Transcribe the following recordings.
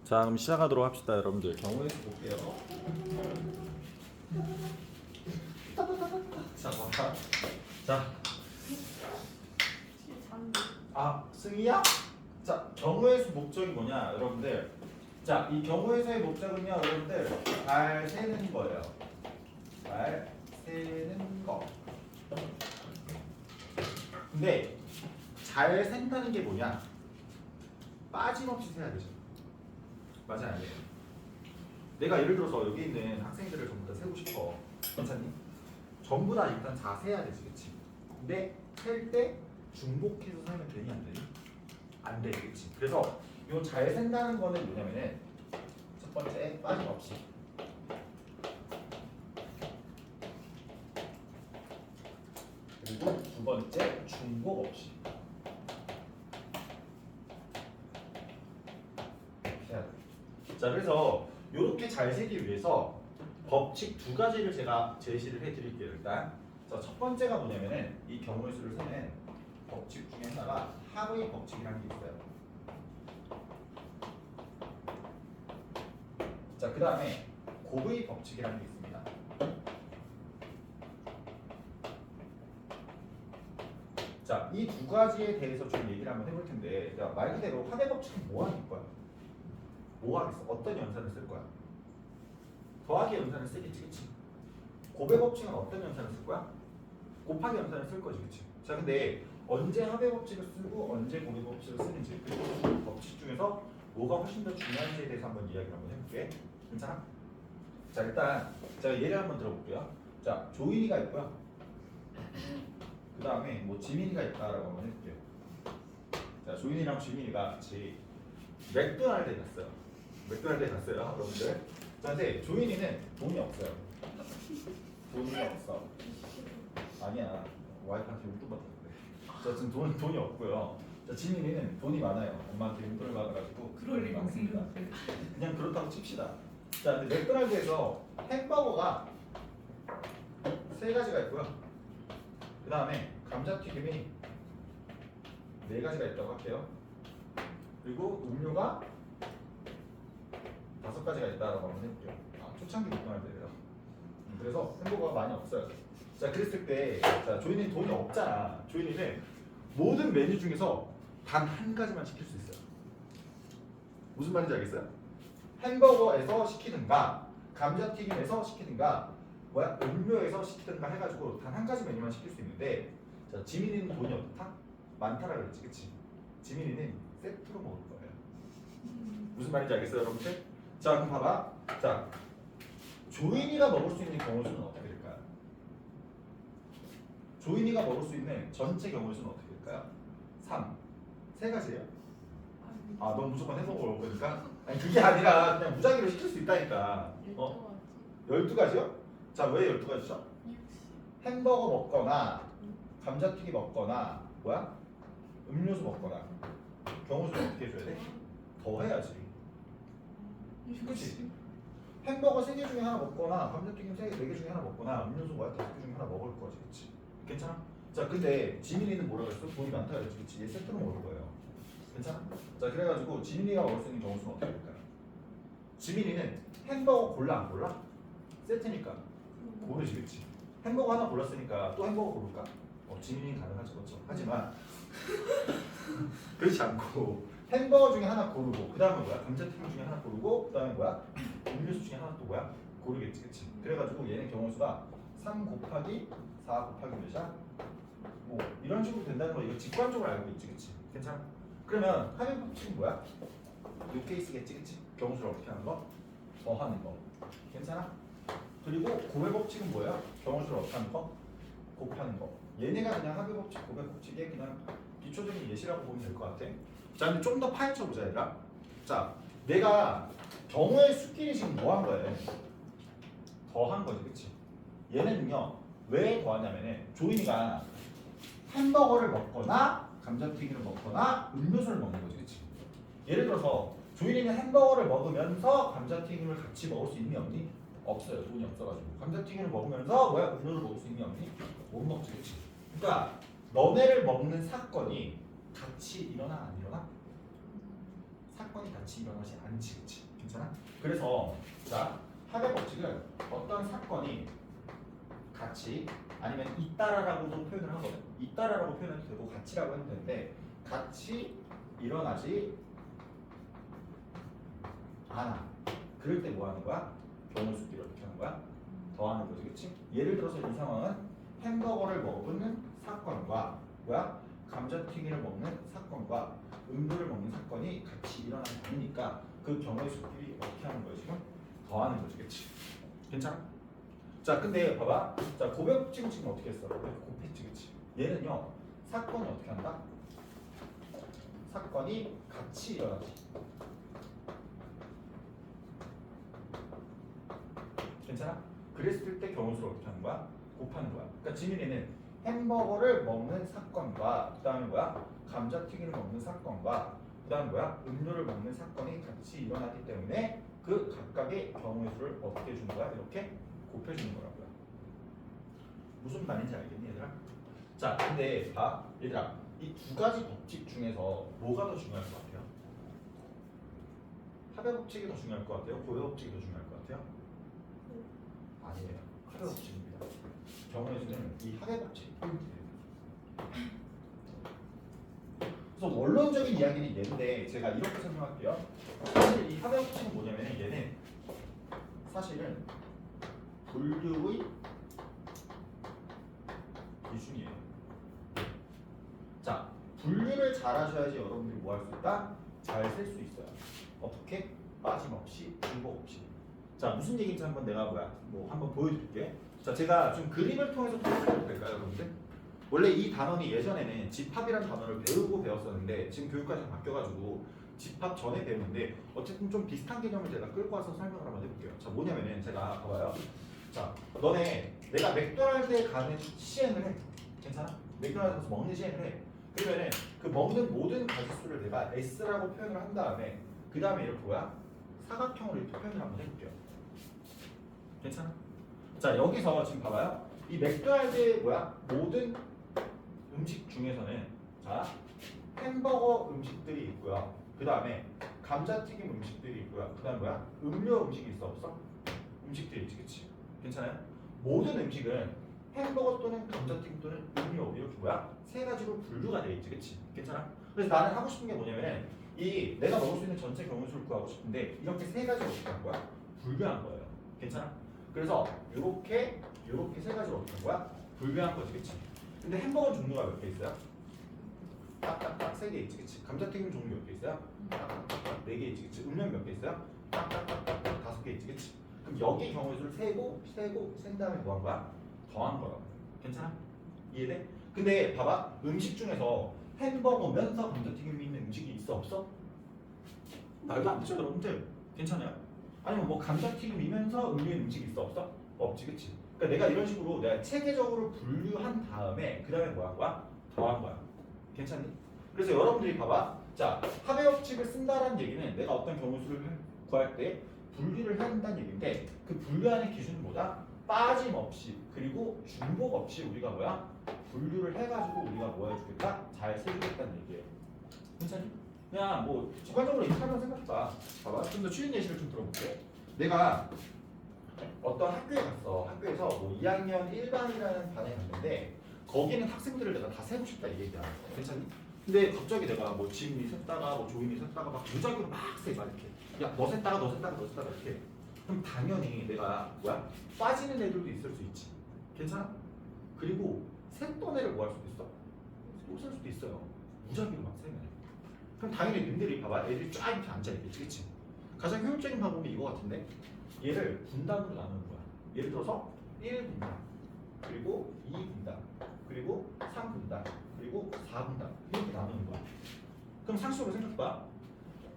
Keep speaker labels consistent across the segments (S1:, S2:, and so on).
S1: 자, 그럼 시작하도록 합시다, 여러분들. 경우의 수 볼게요. 자, 봐. 자, 승희야? 자, 경우의 수 목적이 뭐냐, 여러분들? 자, 이 경우의 수의 목적은요, 여러분들, 잘 세는 거예요. 잘 세는 거. 근데 잘 센다는 게 뭐냐? 빠짐없이 세야 되죠. 맞아요, 안 돼요? 내가 예를 들어서 여기 있는 학생들을 전부 다 세고 싶어. 괜찮니? 전부 다 일단 다 세야 되지, 그치? 근데 셀 때 중복해서 세면 되니 안 되니? 안 돼, 그치? 그래서 요 잘 센다는 거는 뭐냐면은 첫 번째 빠짐없이, 그리고 두 번째 중복 없이 해야 돼. 자, 그래서 이렇게 잘 세기 위해서 법칙 두 가지를 제가 제시를 해드릴게요. 일단 자, 첫 번째가 뭐냐면은 이 경우의 수를 세는 법칙 중에 하나가 하의 법칙이라는 게 있어요. 자, 그 다음에 곱의 법칙이라는 게 있습니다. 자, 이 두 가지에 대해서 좀 얘기를 한번 해볼 텐데, 말 그대로 합의 법칙은 뭐 하는 거야? 뭐 하겠어? 어떤 연산을 쓸 거야? 더하기 연산을 쓰겠지, 그치? 곱의 법칙은 어떤 연산을 쓸 거야? 곱하기 연산을 쓸 거지, 그치? 자, 근데 언제 합의 법칙을 쓰고 언제 곱의 법칙을 쓰는지, 그리고 그 법칙 중에서 뭐가 훨씬 더 중요한지에 대해서 한번 이야기를 한번 해볼게. 괜찮아? 자, 일단 제가 예를 한번 들어볼게요. 자, 조인이가 있고요. 그 다음에 뭐 지민이가 있다라고 한번 해볼게요. 자, 조인이랑 지민이가 같이 맥도날드에 갔어요. 맥도날드에 갔어요, 여러분들. 자, 근데 조인이는 돈이 없어요. 돈이 없어. 아니야, 와이프한테 용돈 받았는데. 자, 지금 돈이 없고요. 자, 지민이는 돈이 많아요. 엄마한테 용돈을 받아가지고
S2: 그럴 리가
S1: 많습니다.
S2: 없는데.
S1: 그냥 그렇다고 칩시다. 자, 근데 맥도날드에서 햄버거가 세 가지가 있고요. 그 다음에 감자튀김이 네 가지가 있다고 할게요. 그리고 음료가 5가지가 있다라고 한번 해볼게요. 초창기 맥도날드예요. 그래서 햄버거가 많이 없어요. 자, 그랬을 때, 자, 조인이는 돈이 없잖아. 조인이는 모든 메뉴 중에서 단 한 가지만 시킬 수 있어요. 무슨 말인지 알겠어요? 햄버거에서 시키든가, 감자튀김에서 시키든가, 음료에서 시키든가 해가지고 단 한 가지 메뉴만 시킬 수 있는데, 자, 지민이는 돈이 없다? 많다라 그랬지, 그치? 지민이는 세트로 먹을 거예요. 무슨 말인지 알겠어요, 여러분들? 자, 그럼 봐봐. 자, 조인이가 먹을 수 있는 경우 수는 어떻게 될까요? 조인이가 먹을 수 있는 전체 경우 수는 어떻게 될까요? 3. 세 가지예요. 넌 무조건 햄버거 먹을 거니까? 아니, 그게 아니라 그냥 무작위로 시킬 수 있다니까. 12가지요? 자, 왜 12가지죠? 햄버거 먹거나 감자튀김 먹거나 음료수 먹거나 경우 수는 어떻게 해줘야 돼? 더 해야지. 그치? 햄버거 3개 중에 하나 먹거나 감자튀김 4개 중에 하나 먹거나 음료수 5개 중에 하나 먹을 거지, 그치? 괜찮아? 자, 근데 지민이는 뭐라 그랬어? 돈이 많다 그랬지, 그치? 얘 세트로 먹을 거예요. 괜찮아? 자, 그래가지고 지민이가 먹을 수 있는 경우 수는 어떻게 될까요? 지민이는 햄버거 골라 안 골라? 세트니까 고르지, 그치? 햄버거 하나 골랐으니까 또 햄버거 고를까? 지민이는 가능하지, 그렇죠? 하지만 그렇지 않고 햄버거 중에 하나 고르고 그 다음에 감자튀김 중에 하나 고르고 그 다음에 음료수 중에 하나 또 고르겠지, 그치? 그래가지고 얘는 경우수가 3 곱하기 4 곱하기 몇이야? 뭐 이런 식으로 된다는 거 이거 직관적으로 알고 있지, 그치? 괜찮아? 그러면 합의 법칙은 뭐야? 이 케이스겠지, 그치? 경우수를 어떻게 하는 거? 더하는 거. 괜찮아? 그리고 곱의 법칙은 뭐야? 경우수를 어떻게 하는 거? 곱하는 거. 얘네가 그냥 합의 법칙, 곱의 법칙의 그냥 기초적인 예시라고 보면 될 것 같아. 자, 근데 좀 더 파헤쳐보자, 얘들아. 자, 내가 경우의 수끼리 지금 뭐 한 거예요? 더한 거지, 그치? 얘는요, 왜 더하냐면은 조인이가 햄버거를 먹거나 감자튀김을 먹거나 음료수를 먹는 거지, 그치? 예를 들어서 조인이는 햄버거를 먹으면서 감자튀김을 같이 먹을 수 있니 없니? 없어요. 돈이 없어가지고. 감자튀김을 먹으면서 음료를 먹을 수 있니 없니? 못 먹지, 그치? 그러니까 너네를 먹는 사건이 같이 일어나 안 일어나? 사건이 사건이 같이 일어나지 않지, 그치? 괜찮아? 그래서 자 합의 법칙은 어떤 사건이 같이 아니면 잇따라라고도 표현을 하거든. 잇따라라고 표현해도 되고 같이라고 해도 되는데 같이 일어나지 않아. 그럴 때 뭐 하는 거야? 경우 수끼리 어떻게 하는 거야? 더하는 거지, 그치? 예를 들어서 이 상황은 햄버거를 먹는 사건과 뭐야? 감자튀김을 먹는 사건과 음료를 먹는 사건이 같이 일어나지 않으니까 그 경우의 수끼리 어떻게 하는 거야 지금? 더하는 거지, 그치? 괜찮아? 자, 근데 봐봐. 자, 고백칙은 지금 어떻게 했어? 곱했지, 그치? 얘는요, 사건이 어떻게 한다? 사건이 같이 일어나지. 괜찮아? 그랬을 때 경우수를 어떻게 하는 거야? 곱하는 거야. 그러니까 지민이는 햄버거를 먹는 사건과 그 다음에 뭐야? 감자튀김을 먹는 사건과 그 다음에 뭐야? 음료를 먹는 사건이 같이 일어나기 때문에 그 각각의 경우의 수를 어떻게 해주는 거야? 이렇게 곱해주는 거라고요. 무슨 말인지 알겠니 얘들아? 자, 근데 봐 얘들아, 이 두 가지 법칙 중에서 뭐가 더 중요할 것 같아요? 합의 법칙이 더 중요할 것 같아요? 고의 법칙이 더 중요할 것 같아요? 아니에요. 합의 법칙입니다. 경우의 수는 이 합의 법칙. 그래서 원론적인 이야기는 얘인데 제가 이렇게 설명할게요. 사실 이 합의 법칙은 뭐냐면 얘는 사실은 분류의 기준이에요. 자, 분류를 잘 하셔야지 여러분들이 뭐 할 수 있다? 잘 셀 수 있어요. 어떻게? 빠짐없이, 중복 없이. 자, 무슨 얘기인지 한번 내가 뭐 한번 보여드릴게. 자, 제가 좀 그림을 통해서 보여드려도 될까요, 여러분들? 원래 이 단원이 예전에는 집합이라는 단어를 배우고 배웠었는데 지금 교육과정이 바뀌어가지고 집합 전에 배우는데 어쨌든 좀 비슷한 개념을 제가 끌고 와서 설명을 한번 해볼게요. 자, 뭐냐면은 제가 봐봐요. 자, 너네 내가 맥도날드에 가는 시행을 해. 괜찮아? 맥도날드에서 먹는 시행을 해. 그러면은 그 먹는 모든 가짓수를 내가 S라고 표현을 한 다음에 그 다음에 이렇게 뭐야? 사각형으로 이렇게 표현을 한번 해볼게요. 괜찮아? 자, 여기서 지금 봐봐요. 이 맥도날드의 모든 음식 중에서는 자 햄버거 음식들이 있고요. 그 다음에 감자튀김 음식들이 있고요. 그 다음에 음료 음식이 있어 없어? 음식들이 있지, 그치? 괜찮아요? 모든 음식은 햄버거 또는 감자튀김 또는 음료 이렇게 세 가지로 분류가 되어 있지, 그치? 괜찮아? 그래서 나는 하고 싶은 게 뭐냐면 이 내가 먹을 수 있는 전체 경우수를 구하고 싶은데 이렇게 세 가지로 어떻게 한 거야? 분류한 거예요. 괜찮아? 그래서 이렇게 세 가지로 어떻게 한 거야? 분류한 거지, 그치? 근데 햄버거 종류가 몇 개 있어요? 딱딱딱 3개 있지, 그치? 감자튀김 종류 몇 개 있어요? 딱딱딱 4개 있지, 그치? 음료 몇 개 있어요? 딱딱딱 5개 있지, 그치? 그럼 여기 경우의 수를 센 다음에 뭐 한 거야? 더한 거라고. 괜찮아? 이해돼? 근데 봐봐, 음식 중에서 햄버거면서 감자튀김이 있는 음식이 있어 없어? 말도 안 되죠, 여러분들. 괜찮아요? 아니면 뭐 감자튀김이면서 음료인 음식이 있어 없어? 없지, 그치? 그러니까 내가 이런 식으로 내가 체계적으로 분류한 다음에 그 다음에 뭐 한 거야? 더한 거야. 괜찮니? 그래서 여러분들이 봐봐. 자, 합의 법칙을 쓴다라는 얘기는 내가 어떤 경우수를 구할 때 분류를 해야 한다는 얘기인데 그 분류하는 기준은 뭐다? 빠짐없이 그리고 중복 없이 우리가 분류를 해가지고 우리가 뭐 해주겠다? 잘 세주겠다는 얘기예요. 괜찮니? 그냥 뭐 직관적으로 이렇게 하면 생각해봐. 봐봐. 좀 더 추린 예시를 좀 들어볼게. 내가 어떤 학교에 갔어. 학교에서 뭐 2학년 1반이라는 반에 갔는데 거기는 학생들을 내가 다 세고 싶다 이 얘기야. 괜찮니? 근데 갑자기 내가 뭐 지민이 셌다가 뭐 조인이 셌다가 막 무작위로 막 세. 막 이렇게. 야, 너 셌다가 이렇게. 그럼 당연히 내가 빠지는 애들도 있을 수 있지. 괜찮아? 그리고 셌던 애를 뭐 할 수도 있어? 또 셀 수도 있어요. 무작위로 막 세면. 그럼 당연히 님들이 봐봐. 애들이 쫙 이렇게 앉아있겠지. 그치? 가장 효율적인 방법이 이거 같은데 얘를 분단으로 나누는 거야. 예를 들어서 1분단, 그리고 2분단, 그리고 3분단, 그리고 4분단 이렇게 나누는 거야. 그럼 상식적으로 생각해봐.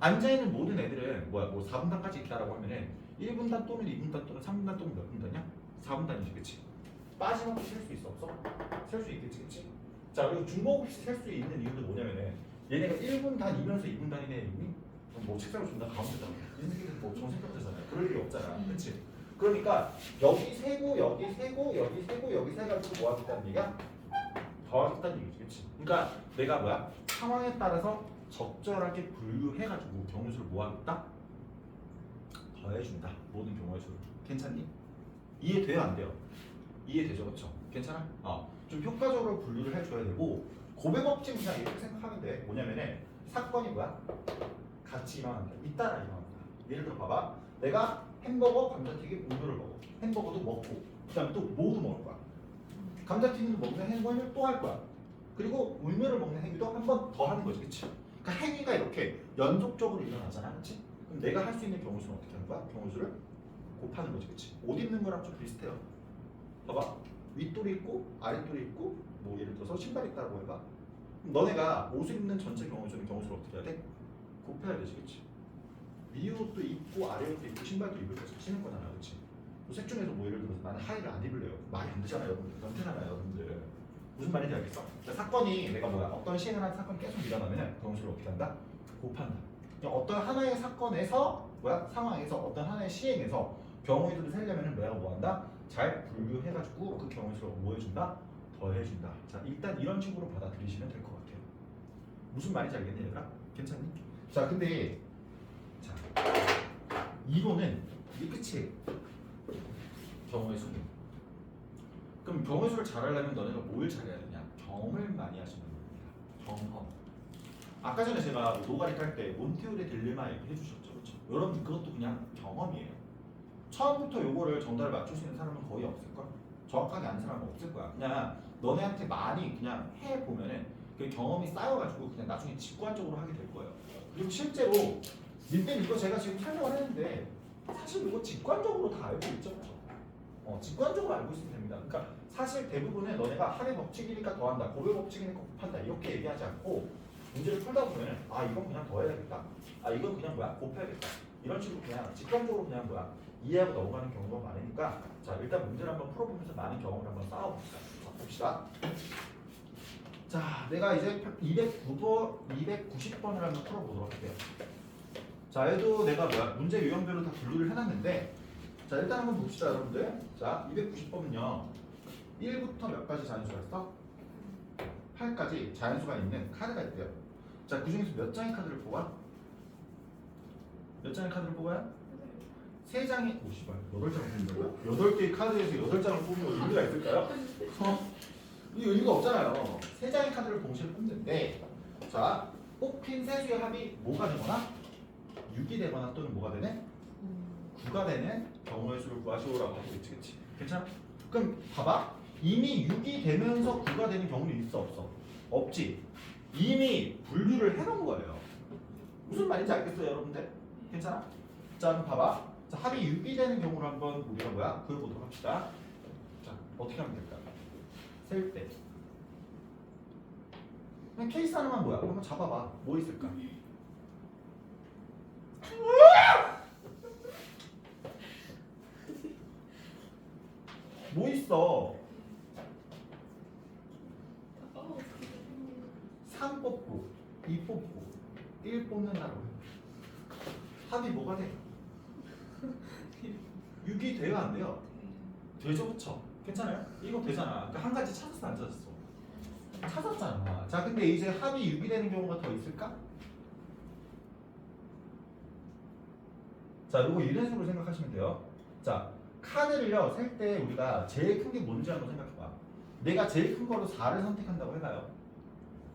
S1: 앉아있는 모든 애들은 뭐 4분단까지 있다라고 하면은 1분단 또는 2분단 또는 3분단 또는 몇 분단이야? 4분단이지, 그치? 빠짐없이 셀 수 있어 없어? 셀 수 있겠지, 그치? 자, 그리고 중복 없이 셀 수 있는 이유도 뭐냐면은 얘네가 1분단이면서 2분단이네 이니 뭐 책상을 준다 가운데다 얘네들은 뭐 정신병자잖아요. 그럴 일이 없잖아, 그치? 그러니까 여기 세고 여기 세고 여기 세고 여기 세 가지고 뭐 하겠다는 얘기야? 더하겠다는 얘기지, 그치? 그러니까 내가 상황에 따라서 적절하게 분류해가지고 경우수를 뭐하겠다? 더해준다. 모든 경우의 수를. 괜찮니? 이해돼요 안 돼요? 이해되죠 그렇죠? 괜찮아? 좀 효과적으로 분류를 해줘야 되고 고백 법칙 그냥 이렇게 생각하면 돼. 뭐냐면은 사건이 뭐야? 같이 일어난다. 잇따라 일어난다. 예를 들어 봐봐. 내가 햄버거, 감자튀김, 우유를 먹어. 햄버거도 먹고 그 다음에 또 뭐도 먹을 거야. 감자튀김을 먹는 행위를 또 할 거야. 그리고 우유를 먹는 행위도 한 번 더 하는 거지. 그치? 그러니까 행위가 이렇게 연속적으로 일어나잖아. 그치? 그럼 내가 할 수 있는 경우수는 어떻게 하는 거야? 경우수를 곱하는 거지. 그치? 옷 입는 거랑 좀 비슷해요. 봐봐. 윗돌이 있고 아랫돌이 있고 뭐 예를 들어서 신발 있다고 해봐. 그럼 너네가 옷을 입는 전체 경우수는 경우수를 어떻게 해야 돼? 곱해야 되지. 그치? 위 옷도 입고 아래 옷도 입고 신발도 입을 때 신을 거잖아. 그치? 색 중에서 뭐 예를 들어서 나는 하의를 안 입을래요. 말이 안 되잖아요. 여러분들. 변태잖아요. 여러분들. 무슨 말인지 알겠어? 그러니까 사건이 내가 뭐야? 어떤 시행을 한 사건이 계속 일어나면 경우수를 어떻게 한다? 곱한다. 그냥 어떤 하나의 사건에서 뭐야? 상황에서 어떤 하나의 시행에서 경우수를 세려면 내가 뭐한다? 잘 분류해가지고 그 경우수를 뭐 해준다? 더해준다. 자 일단 이런 식으로 받아들이시면 될 것 같아요. 무슨 말인지 알겠니 얘들아? 괜찮니? 자 근데 자 이거는 이게 끝이에요. 경우의 수는. 그럼 경우의 수를 잘하려면 너네가 뭘 잘해야 되냐? 경험을 많이 하시는 겁니다. 경험. 아까 전에 제가 노가리 깔 때 몬테오레 딜레마 얘기해 주셨죠, 그렇죠? 여러분 그것도 그냥 경험이에요. 처음부터 요거를 정답을 맞출 수 있는 사람은 거의 없을 걸. 정확하게 아는 사람은 없을 거야. 그냥 너네한테 많이 그냥 해 보면은 그 경험이 쌓여가지고 그냥 나중에 직관적으로 하게 될 거예요. 그리고 실제로 님들 이거 제가 지금 설명을 했는데 사실 이거 직관적으로 다 알고 있죠, 그렇죠? 직관적으로 알고 있으면 됩니다. 그러니까 사실 대부분은 너네가 합의 법칙이니까 더한다, 고백 법칙이니까 곱한다 이렇게 얘기하지 않고 문제를 풀다 보면은 아 이건 그냥 더해야겠다, 아 이건 그냥 뭐야 곱해야겠다 이런 식으로 그냥 직관적으로 그냥 뭐야 이해하고 넘어가는 경우가 많으니까 자 일단 문제를 한번 풀어보면서 많은 경험을 한번 쌓아봅시다. 자 봅시다. 자 내가 이제 290번을 한번 풀어보도록 할게요. 자 얘도 내가 뭐야 문제 유형별로 다 분류를 해놨는데 자 일단 한번 봅시다 여러분들. 자 290번은요 1부터 몇 가지 자연수가 있어? 8까지 자연수가 있는 카드가 있대요. 자 그중에서 몇 장의 카드를 뽑아? 몇 장의 카드를 뽑아요? 3장의 50원 8장을 뽑는다고요? 8개의 카드에서 8장을 뽑으면 의미가 있을까요? 이 의미가 없잖아요. 3장의 카드를 동시에 뽑는데 자 뽑힌 세 수의 합이 뭐가 되거나 6이 되거나 또는 뭐가 되네? 9가 되는 경우의 수를 구하시오라고 하고 있지. 그치? 괜찮아? 그럼 봐봐. 이미 6이 되면서 9가 되는 경우는 있어 없어? 없지. 이미 분류를 해놓은 거예요. 무슨 말인지 알겠어요 여러분들? 괜찮아? 자 그럼 봐봐. 자 합이 6이 되는 경우를 한번 우리가 뭐야? 그려보도록 합시다. 자 어떻게 하면 될까? 셀 때 그냥 케이스 하나만 뭐야? 한번 잡아봐. 뭐 있을까? 뭐 있어? 3 뽑고 2 뽑고 1 뽑는다고. 합이 뭐가 돼? 6이 돼요 안 돼요? 되죠 그쵸? 괜찮아요? 이거 되잖아. 그러니까 한 가지 찾았어 안 찾았어? 찾았잖아. 자 근데 이제 합이 6이 되는 경우가 더 있을까? 자 요거 이런 식으로 생각하시면 돼요. 자 카드를요 셀 때 우리가 제일 큰 게 뭔지 한번 생각해봐. 내가 제일 큰 거로 4를 선택한다고 해봐요.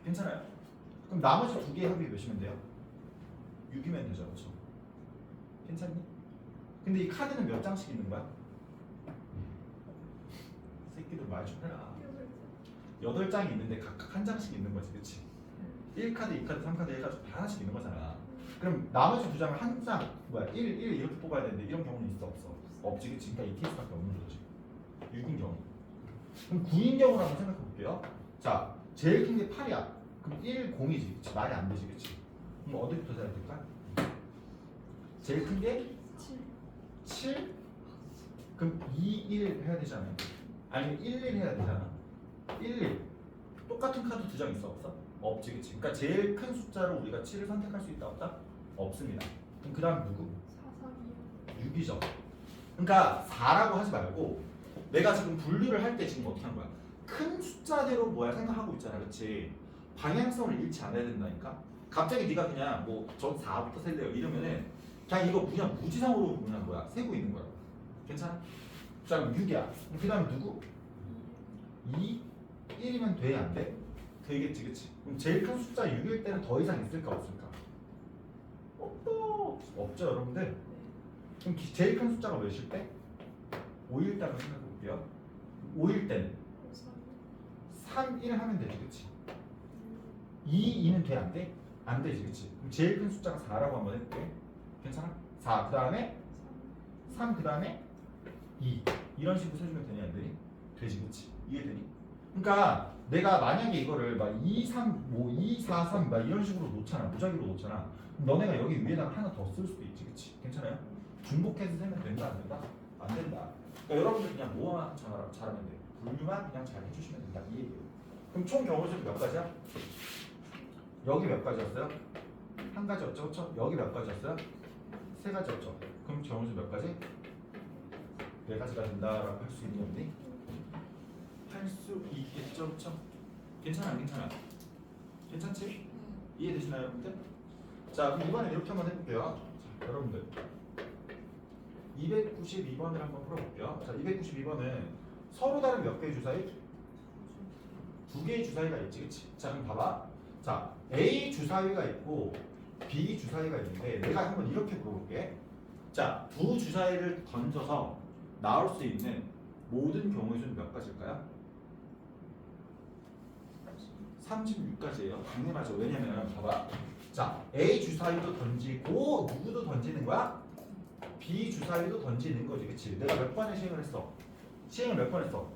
S1: 괜찮아요? 그럼 나머지 두 개의 합이 몇이면 돼요? 6이면 되죠 그렇죠? 괜찮니? 근데 이 카드는 몇 장씩 있는 거야? 새끼들 말 좀 해라. 8장이 있는데 각각 한 장씩 있는 거지 그치? 1카드, 2카드, 3카드 해가지고 다 하나씩 있는 거잖아. 그럼 나머지 두 장을 한 장, 뭐야 1 이렇게 뽑아야 되는데 이런 경우는 있어 없어? 없지 그치? 그러니까 이 케이스밖에 없는 거지. 6인 경우. 그럼 9인 경우를 한번 생각해 볼게요. 자 제일 큰 게 8이야. 그럼 1, 0이지 그치? 말이 안 되지 그치? 그럼 어디부터 세야 될까? 제일 큰 게 7? 그럼 2, 1 해야 되잖아요. 아니면 1, 1 해야 되잖아. 1, 1 똑같은 카드 두 장 있어 없어? 없지 그치? 그러니까 제일 큰 숫자로 우리가 7을 선택할 수 있다 없다? 없습니다. 그럼 그 다음 누구? 6이죠. 그러니까 4라고 하지 말고 내가 지금 분류를 할 때 지금 어떻게 한 거야? 큰 숫자대로 뭐야 생각하고 있잖아 그렇지? 방향성을 잃지 않아야 된다니까? 갑자기 네가 그냥 뭐 전 4부터 셀래요 이러면은 그냥 이거 그냥 무지성으로 그냥 뭐야 세고 있는 거야. 괜찮아? 자 그럼 6이야. 그 다음에 누구? 2, 1이면 돼? 안 돼? 되겠지 그치? 그럼 제일 큰 숫자 6일 때는 더 이상 있을까 없을까? 없죠 여러분들? 그럼 제일 큰 숫자가 몇일 때? 5일 때라고 생각해 볼게요. 5일 때는 3, 1 하면 되지 그치? 2, 2는 돼? 안 돼? 안 되지 그치? 그럼 제일 큰 숫자가 4라고 한번 해볼게. 괜찮아? 4 그 다음에 3 그 다음에 2 이런 식으로 세주면 되니 안 되니? 되지 그치? 이해되니? 그러니까 내가 만약에 이거를 막 2, 3, 뭐 2, 4, 3 막 이런 식으로 놓잖아. 무작위로 놓잖아. 그럼 너네가 여기 위에다가 하나 더 쓸 수도 있지 그치? 괜찮아요? 중복해서 세면 된다 안 된다? 안 된다. 그러니까 여러분들 그냥 뭐만 잘하면 돼. 분류만 그냥 잘 해주시면 된다 이 얘기예요. 그럼 총 경우수 몇 가지야? 여기 몇 가지였어요? 한 가지였죠 그쵸? 여기 몇 가지였어요? 세 가지였죠. 그럼 경우수 몇 가지? 네 가지가 된다라고 할 수 있니 없니? 할 수 있겠죠 그쵸? 괜찮아 안 괜찮아? 괜찮지? 이해되시나요 여러분들? 자 그럼 이번에 이렇게 한번 해볼게요. 자, 여러분들 292번을 한번 풀어볼게요. 자 292번은 서로 다른 몇 개의 주사위? 두 개의 주사위가 있지 그치? 자 그럼 봐봐. 자 A 주사위가 있고 B 주사위가 있는데 내가 한번 이렇게 물어볼게. 자 두 주사위를 던져서 나올 수 있는 모든 경우의 수는 몇 가지일까요? 36가지예요. 당연하죠. 왜냐면 봐봐. 자 A 주사위도 던지고 누구도 던지는 거야? B 주사위도 던지는 거지 그치? 내가 몇 번을 시행을 했어? 시행을 몇 번 했어?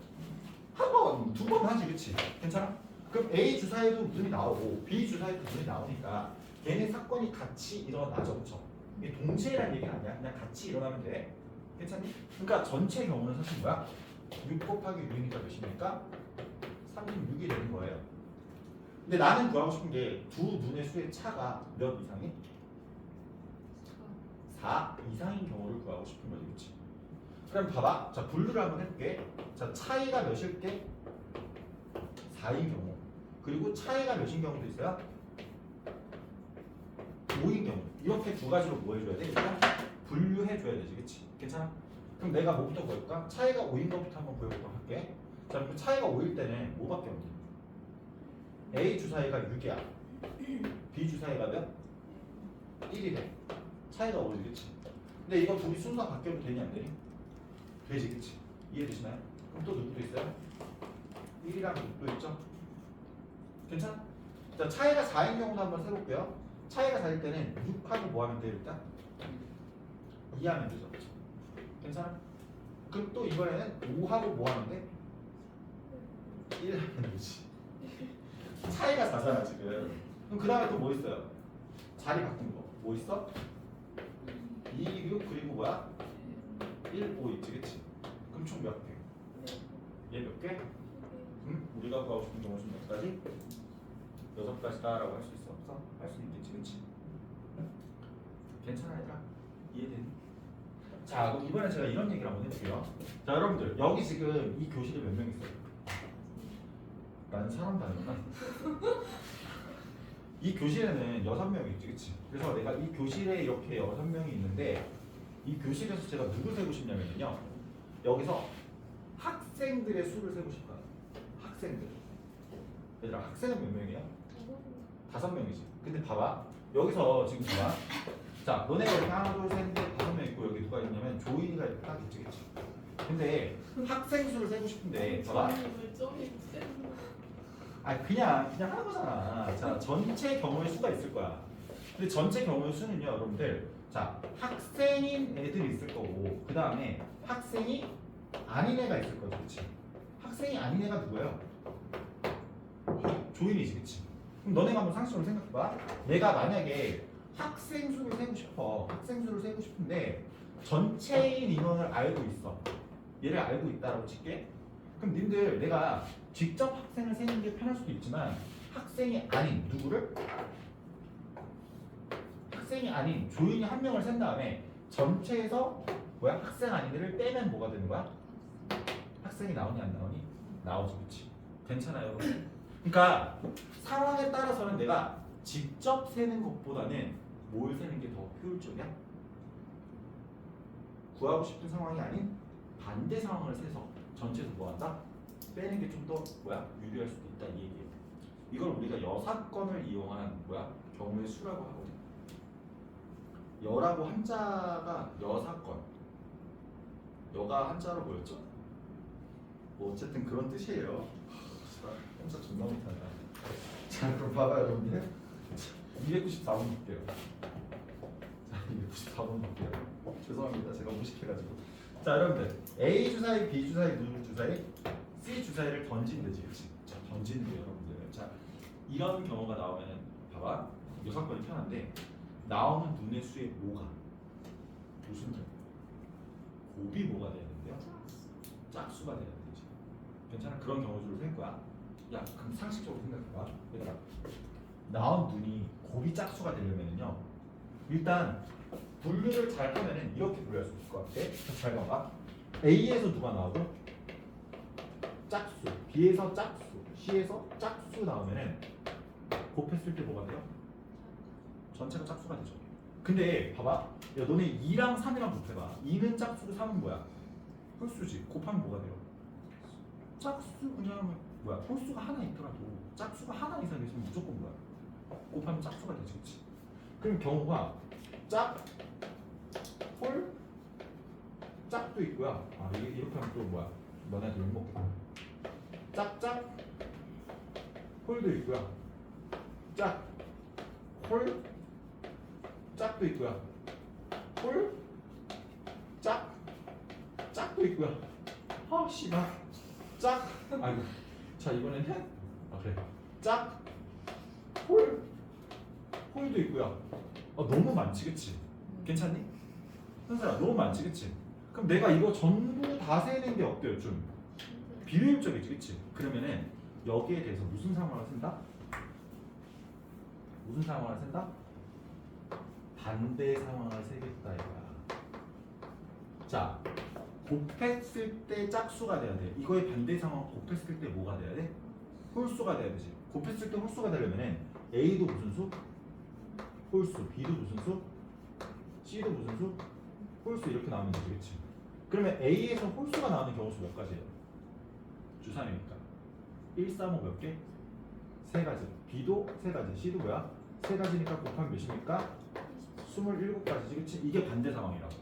S1: 한 번, 두 번 하지 그치? 괜찮아? 그럼 A 주사위도 문이 나오고 B 주사위도 문이 나오니까 걔네 사건이 같이 일어나죠 그쵸? 이게 동시에라는 얘기는 아니야. 그냥 같이 일어나면 돼. 괜찮니? 그러니까 전체 경우는 사실 뭐야? 6 곱하기 6이니까 몇이니까? 36이 되는 거예요. 근데 나는 구하고 싶은 게 두 눈의 수의 차가 몇 이상이? 4 이상인 경우를 구하고 싶은 거지 그치? 그럼 봐봐. 자 분류를 한번 해볼게. 자 차이가 몇일 게? 4인 경우. 그리고 차이가 몇인 경우도 있어요? 5인 경우. 이렇게 두 가지로 뭐 해줘야 돼? 일단 분류해줘야 되지 그치? 괜찮아? 그럼 내가 뭐부터 구해볼까? 차이가 5인 것부터 한번 구해보도록 할게. 자 그럼 차이가 5일 때는 뭐밖에 없니? A 주사위가 6이야. B 주사위가 몇? 1이래. 차이가 5지 그치? 근데 이거 둘이 순서가 바뀌어도 되니 안 되니? 되지 그치? 이해되시나요? 그럼 또 누구도 있어요? 1이랑 6도 있죠? 괜찮아? 자 차이가 4인 경우도 한번 세볼게요. 차이가 4일 때는 6하고 뭐 하면 돼 일단? 2 하면 되죠 그치? 괜찮아? 그럼 또 이번에는 5하고 뭐 하면 돼? 1 하면 되지. 차이가 4잖아 지금. 그럼 그 다음에 또 뭐 있어요? 자리 바꾼 거. 뭐 있어? 2, 6 그리고 뭐야? 1, 5 있지 그치? 그럼 총 몇 개? 얘 몇 개? 우리가 구하고 싶은 경우 수몇 가지? 6가지다라고 할 수 있어 없어? 할 수 있겠지 그치? 괜찮아 얘들아? 이해되니? 자 그럼 이번에 제가 이런 얘기를 한번 해볼게요. 자 여러분들 여기 지금 이 교실에 몇 명 있어요? 나는 사람도 아니구나. 이 교실에는 6명이 있지 그치? 그래서 내가 이 교실에 이렇게 6명이 있는데 이 교실에서 제가 누굴 세고 싶냐면요 여기서 학생들의 수를 세고 싶어요. 학생들. 얘들아 학생은 몇 명이야? 5명이지. 근데 봐봐 여기서 지금 봐봐. 자 너네가 이렇게 하나 둘 셋 넷 5명 있고 여기 누가 있냐면 조인이가 이렇게 딱 있지 그치? 근데 학생 수를 세고 싶은데 봐봐 아 그냥 하는 거잖아. 자 전체 경우의 수가 있을 거야. 근데 전체 경우의 수는요 여러분들 자 학생인 애들이 있을 거고 그 다음에 학생이 아닌 애가 있을 거지 그치? 학생이 아닌 애가 누구예요? 조인이지 그치? 그럼 너네가 한번 상식적으로 생각해봐. 내가 만약에 학생 수를 세고 싶어. 학생 수를 세고 싶은데 전체인 인원을 알고 있어. 얘를 알고 있다라고 칠게. 그럼 님들 내가 직접 학생을 세는 게 편할 수도 있지만 학생이 아닌 누구를? 학생이 아닌 조인이 한 명을 센 다음에 전체에서 뭐야? 학생 아닌 애를 빼면 뭐가 되는 거야? 학생이 나오니 안 나오니? 나오지 그치? 괜찮아요 여러분? 그러니까 상황에 따라서는 내가 직접 세는 것보다는 뭘 세는 게 더 효율적이야? 구하고 싶은 상황이 아닌 반대 상황을 세서 전체에서 뭐한다? 빼는 게 좀 더 뭐야? 유리할 수도 있다 이 얘기예요. 이걸 우리가 여사건을 이용한 뭐야? 경우의 수라고 하거든. 여라고 한자가 여사건, 여가 한자로 뭐였죠? 뭐 어쨌든 그런 뜻이에요. 혼자 존나 못하네. 자 그럼 봐봐요 여러분들. 294번 볼게요. 자 294번 볼게요. 죄송합니다 제가 무식해가지고. 자 여러분들 A 주사위, B 주사위, 누구 주사위, C 주사위를 던지면 되지, 그렇지? 자 던지는 게 여러분들. 자 이런 경우가 나오면은 봐봐 요사건이 편한데 나오는 눈의 수의 뭐가 무슨 점? 곱이 뭐가 돼야 되는데요? 짝수가 돼야 되지. 괜찮아? 그런 경우들을 셀 거야. 야 그럼 상식적으로 생각해봐. 얘들아 나온 눈이 곱이 짝수가 되려면요 일단 분류를 잘 하면은 이렇게 분류할 수 있을 것 같아. 잘 봐봐. A에서 누가 나오고 짝수, B에서 짝수, C에서 짝수 나오면은 곱했을 때 뭐가 돼요? 전체가 짝수가 되죠. 근데 봐봐. 야 너네 2랑 3이랑 곱해봐. 2는 짝수고 3은 뭐야? 홀수지. 곱하면 뭐가 돼요? 짝수 그냥 뭐야? 홀수가 하나 있더라도 짝수가 하나 이상 있으면 무조건 뭐야? 곱하면 짝수가 되지, 그렇지? 그럼 경우가 짝, 홀, 짝도 있고요. 아 이렇게 하면 또 뭐야? 너네한테 욕 먹겠다. 짝짝, 홀도 있고요. 짝, 홀, 짝도 있고요. 홀, 짝, 짝도 있고요. 아 씨발. 짝, 아이고. 자 이번에는 그래. 짝, 홀, 홀도 있고요. 너무 많지, 그치? 괜찮니? 현수야, 너무 많지, 그치? 그럼 내가 이거 전부 다 세는 게 어때요, 좀? 비효율적이지, 그치? 그러면은 여기에 대해서 무슨 상황을 쓴다? 무슨 상황을 쓴다? 반대 상황을 세겠다 이거야. 자, 곱했을 때 짝수가 돼야 돼. 이거의 반대 상황 곱했을 때 뭐가 돼야 돼? 홀수가 돼야 되지. 곱했을 때 홀수가 되려면은 A도 무슨 수? 홀수. B도 무슨 수? C도 무슨 수? 홀수 이렇게 나오면 되지, 그치? 그러면 A에서 홀수가 나오는 경우 수 몇 가지예요? 주3이니까 1, 3, 5 몇 개? 3가지. B도 3가지. C도 뭐야? 3가지니까 곱하면 몇입니까? 27가지지, 그치? 이게 반대 상황이라고.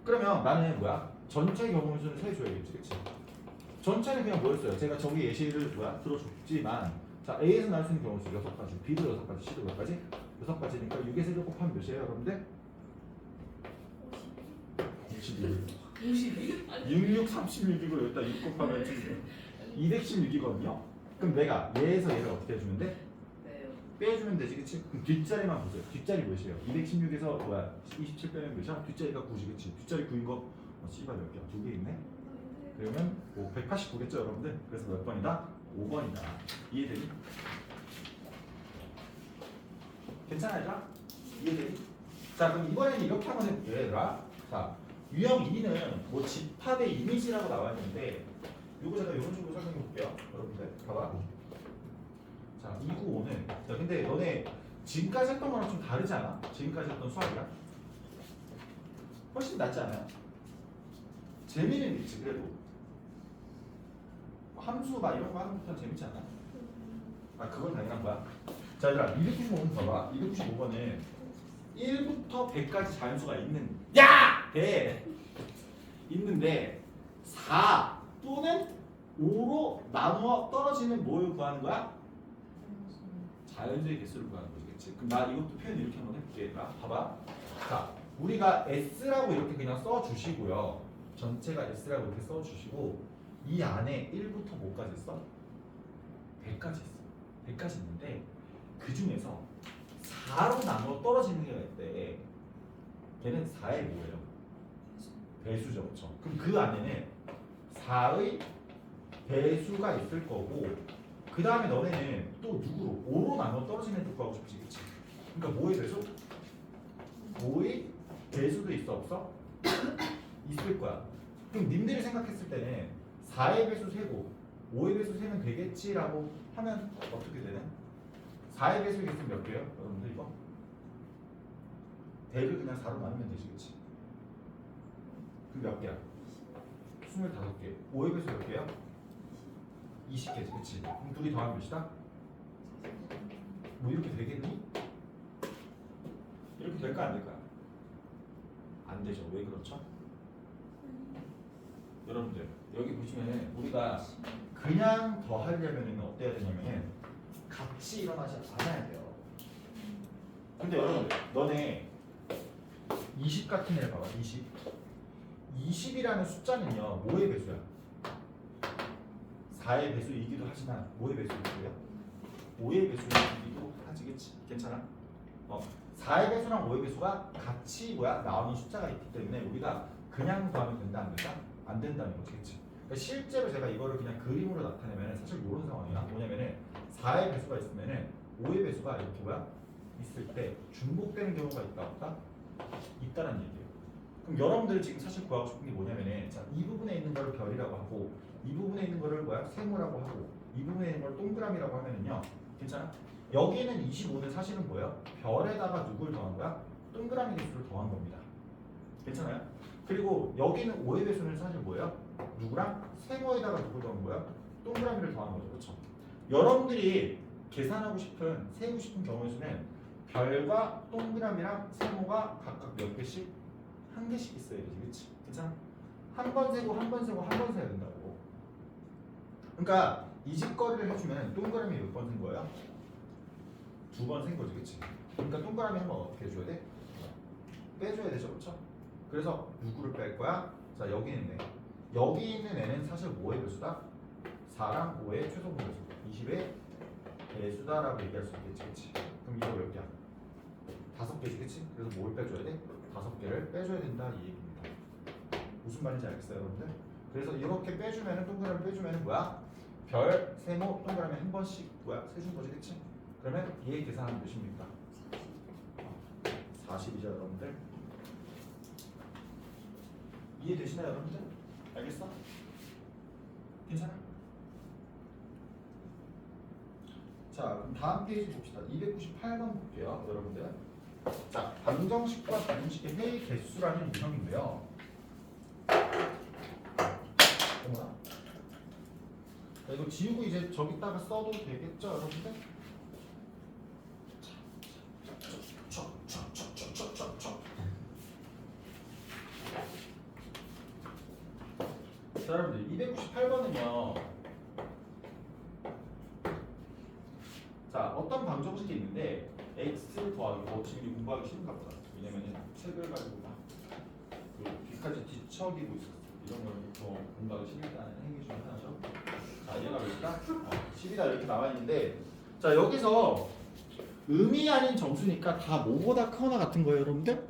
S1: 그러면 나는 뭐야? 전체 경우 수는 세줘야겠지, 그치? 전체는 그냥 뭐였어요? 제가 저기 예시를 뭐야? 들어줬지만 자 A에서 나올 수 있는 경우 수 6가지, B도 6가지, C도 몇 가지? 6가지니까 6에 3를 곱하면 몇이에요, 여러분들? 52. 66, 36이고 여기다 6 곱하면 216이거든요. 그럼 내가 얘에서 얘를 어떻게 해주면 돼? 빼주면 되지, 그치? 그럼 뒷자리만 보세요. 뒷자리 몇이에요? 216에서 뭐야? 27 빼면 몇이야? 뒷자리가 9지, 그치? 뒷자리 9인 거 씨발 몇 개야? 2개 있네? 그러면 189겠죠, 여러분들? 그래서 몇 번이다? 5번이다. 이해되니? 괜찮아, 얘들아? 이해되니? 자, 그럼 이번에는 이렇게 한번 해볼게요, 얘들아. 자, 유형 2는 뭐 집합의 이미지라고 나와 있는데 요거 제가 이런 식으로 설명해 볼게요. 여러분들 봐봐. 자 295는 자 근데 너네 지금까지 했던 거랑 좀 다르지 않아? 지금까지 했던 수학이랑 훨씬 낫지 않아요? 재미는 있지 그래도 함수 막 이런 거 하는 것보다 재밌지 않아? 아 그건 당연한 거야. 자 얘들아 295번 봐봐. 295번은 1부터 100까지 자연수가 있는 대 있는데 4 또는 5로 나누어 떨어지는 뭘 구하는 거야? 자연수의 개수를 구하는 거지, 그치? 그럼 나 이것도 표현 이렇게 한번 해볼게. 얘들아 봐봐. 자 우리가 S라고 이렇게 그냥 써주시고요. 전체가 S라고 이렇게 써주시고 이 안에 1부터 뭐까지 있어? 100까지 있어. 100까지 있는데 그 중에서 4로 나누어 떨어지는 게 있대. 걔는 4의 뭐예요? 배수죠, 그렇죠? 그럼 그 안에는 4의 배수가 있을 거고 그 다음에 너네는 또 누구로? 5로 나눠 떨어지는 애들 구하고 싶지, 그치? 그러니까 뭐의 배수? 5의 배수도 있어, 없어? 있을 거야. 그럼 님들이 생각했을 때는 4의 배수 세고 5의 배수 세면 되겠지라고 하면 어떻게 되는? 4의 배수 있으면 몇 개예요? 여러분들 이거? 대를 그냥 4로 나누면 되지, 그치? 그럼 몇 개야? 25개. 5의 배수 몇 개야? 20개지, 그치? 그럼 둘이 더하면 몇이다? 뭐 이렇게 되겠니? 이렇게 될까 안 될까? 안 되죠. 왜 그렇죠? 여러분들 여기 보시면 우리가 그냥 더 하려면 어때야 되냐면은 같이 일어나지 않아야 돼요. 근데 여러분들 너네 20 같은 애 봐봐. 20. 20이라는 숫자는요 뭐의 배수야? 4의 배수이기도 하지만 뭐의 배수이기도요? 5의 배수이기도 하지, 그치? 괜찮아? 4의 배수랑 5의 배수가 같이 나오는 숫자가 있기 때문에 우리가 그냥 더하면 된다 안 된다? 안 된다는 거지, 그치? 그러니까 실제로 제가 이거를 그냥 그림으로 나타내면 사실 이런 상황이야. 뭐냐면은 4의 배수가 있으면은 5의 배수가 이렇게 있을 때 중복되는 경우가 있다 없다? 있다는 얘기예요. 그럼 여러분들 지금 사실 구하고 싶은 게 뭐냐면은 자, 이 부분에 있는 걸 별이라고 하고 이 부분에 있는 거를 세모라고 하고 이 부분에 있는 걸 동그라미라고 하면은요. 괜찮아? 여기는 25는 사실은 뭐예요? 별에다가 누굴 더한 거야? 동그라미 개수를 더한 겁니다. 괜찮아요? 그리고 여기는 5의 배수는 사실 뭐예요? 누구랑? 세모에다가 누굴 더한 거야? 동그라미를 더한 거죠. 그렇죠? 여러분들이 계산하고 싶은 세우고 싶은 경우의 수는 별과 동그라미랑 세모가 각각 몇 개씩? 한 개씩 있어야 되지. 그렇지? 괜찮아? 한 번 세고 한 번 세고 한 번 세야 된다고. 그러니까 이 집거리를 해주면 동그라미 몇 번 센 거예요? 2번 센 거지. 그치? 그러니까 동그라미 한 번 어떻게 해줘야 돼? 빼줘야 되죠. 그렇죠? 그래서 누구를 뺄 거야? 자, 여기 있는 애. 여기 있는 애는 사실 뭐의 배수다? 4랑 5의 최소 분배수 20의 배수다라고 얘기할 수 있겠지. 그치? 그럼 이거 몇 개야? 5개지. 그치? 그래서 뭘 빼줘야 돼? 5개를 빼줘야 된다 이 얘기입니다. 무슨 말인지 알겠어요 여러분들? 그래서 이렇게 빼주면은 동그라미 빼주면은 별, 세모, 동그라미 한 번씩 세준 거지. 그치? 그러면 얘 계산하면 몇입니까? 40이죠 여러분들? 이해되시나요 여러분들? 알겠어? 괜찮아? 자 그럼 다음 페이지 봅시다. 298번 볼게요 여러분들. 자 방정식과 다림식의 회의 개수라는 유형인데요. 어머나? 자, 이거 지우고 이제 저기다가 써도 되겠죠 여러분들? 자 여러분들 298번은요 자 어떤 방정식이 있는데 x 더하기 지금 공부하기 싫은가 보다. 왜냐면은 책을 가지고 막 귀까지 뒤척이고 있었어. 이런 걸 보통 공부하기 싫다는 행위 중에 하나죠. 자 얘가 몇이다? 10이다 이렇게 나와 있는데 자 여기서 의미 아닌 점수니까 다 뭐보다 크거나 같은 거예요 여러분들?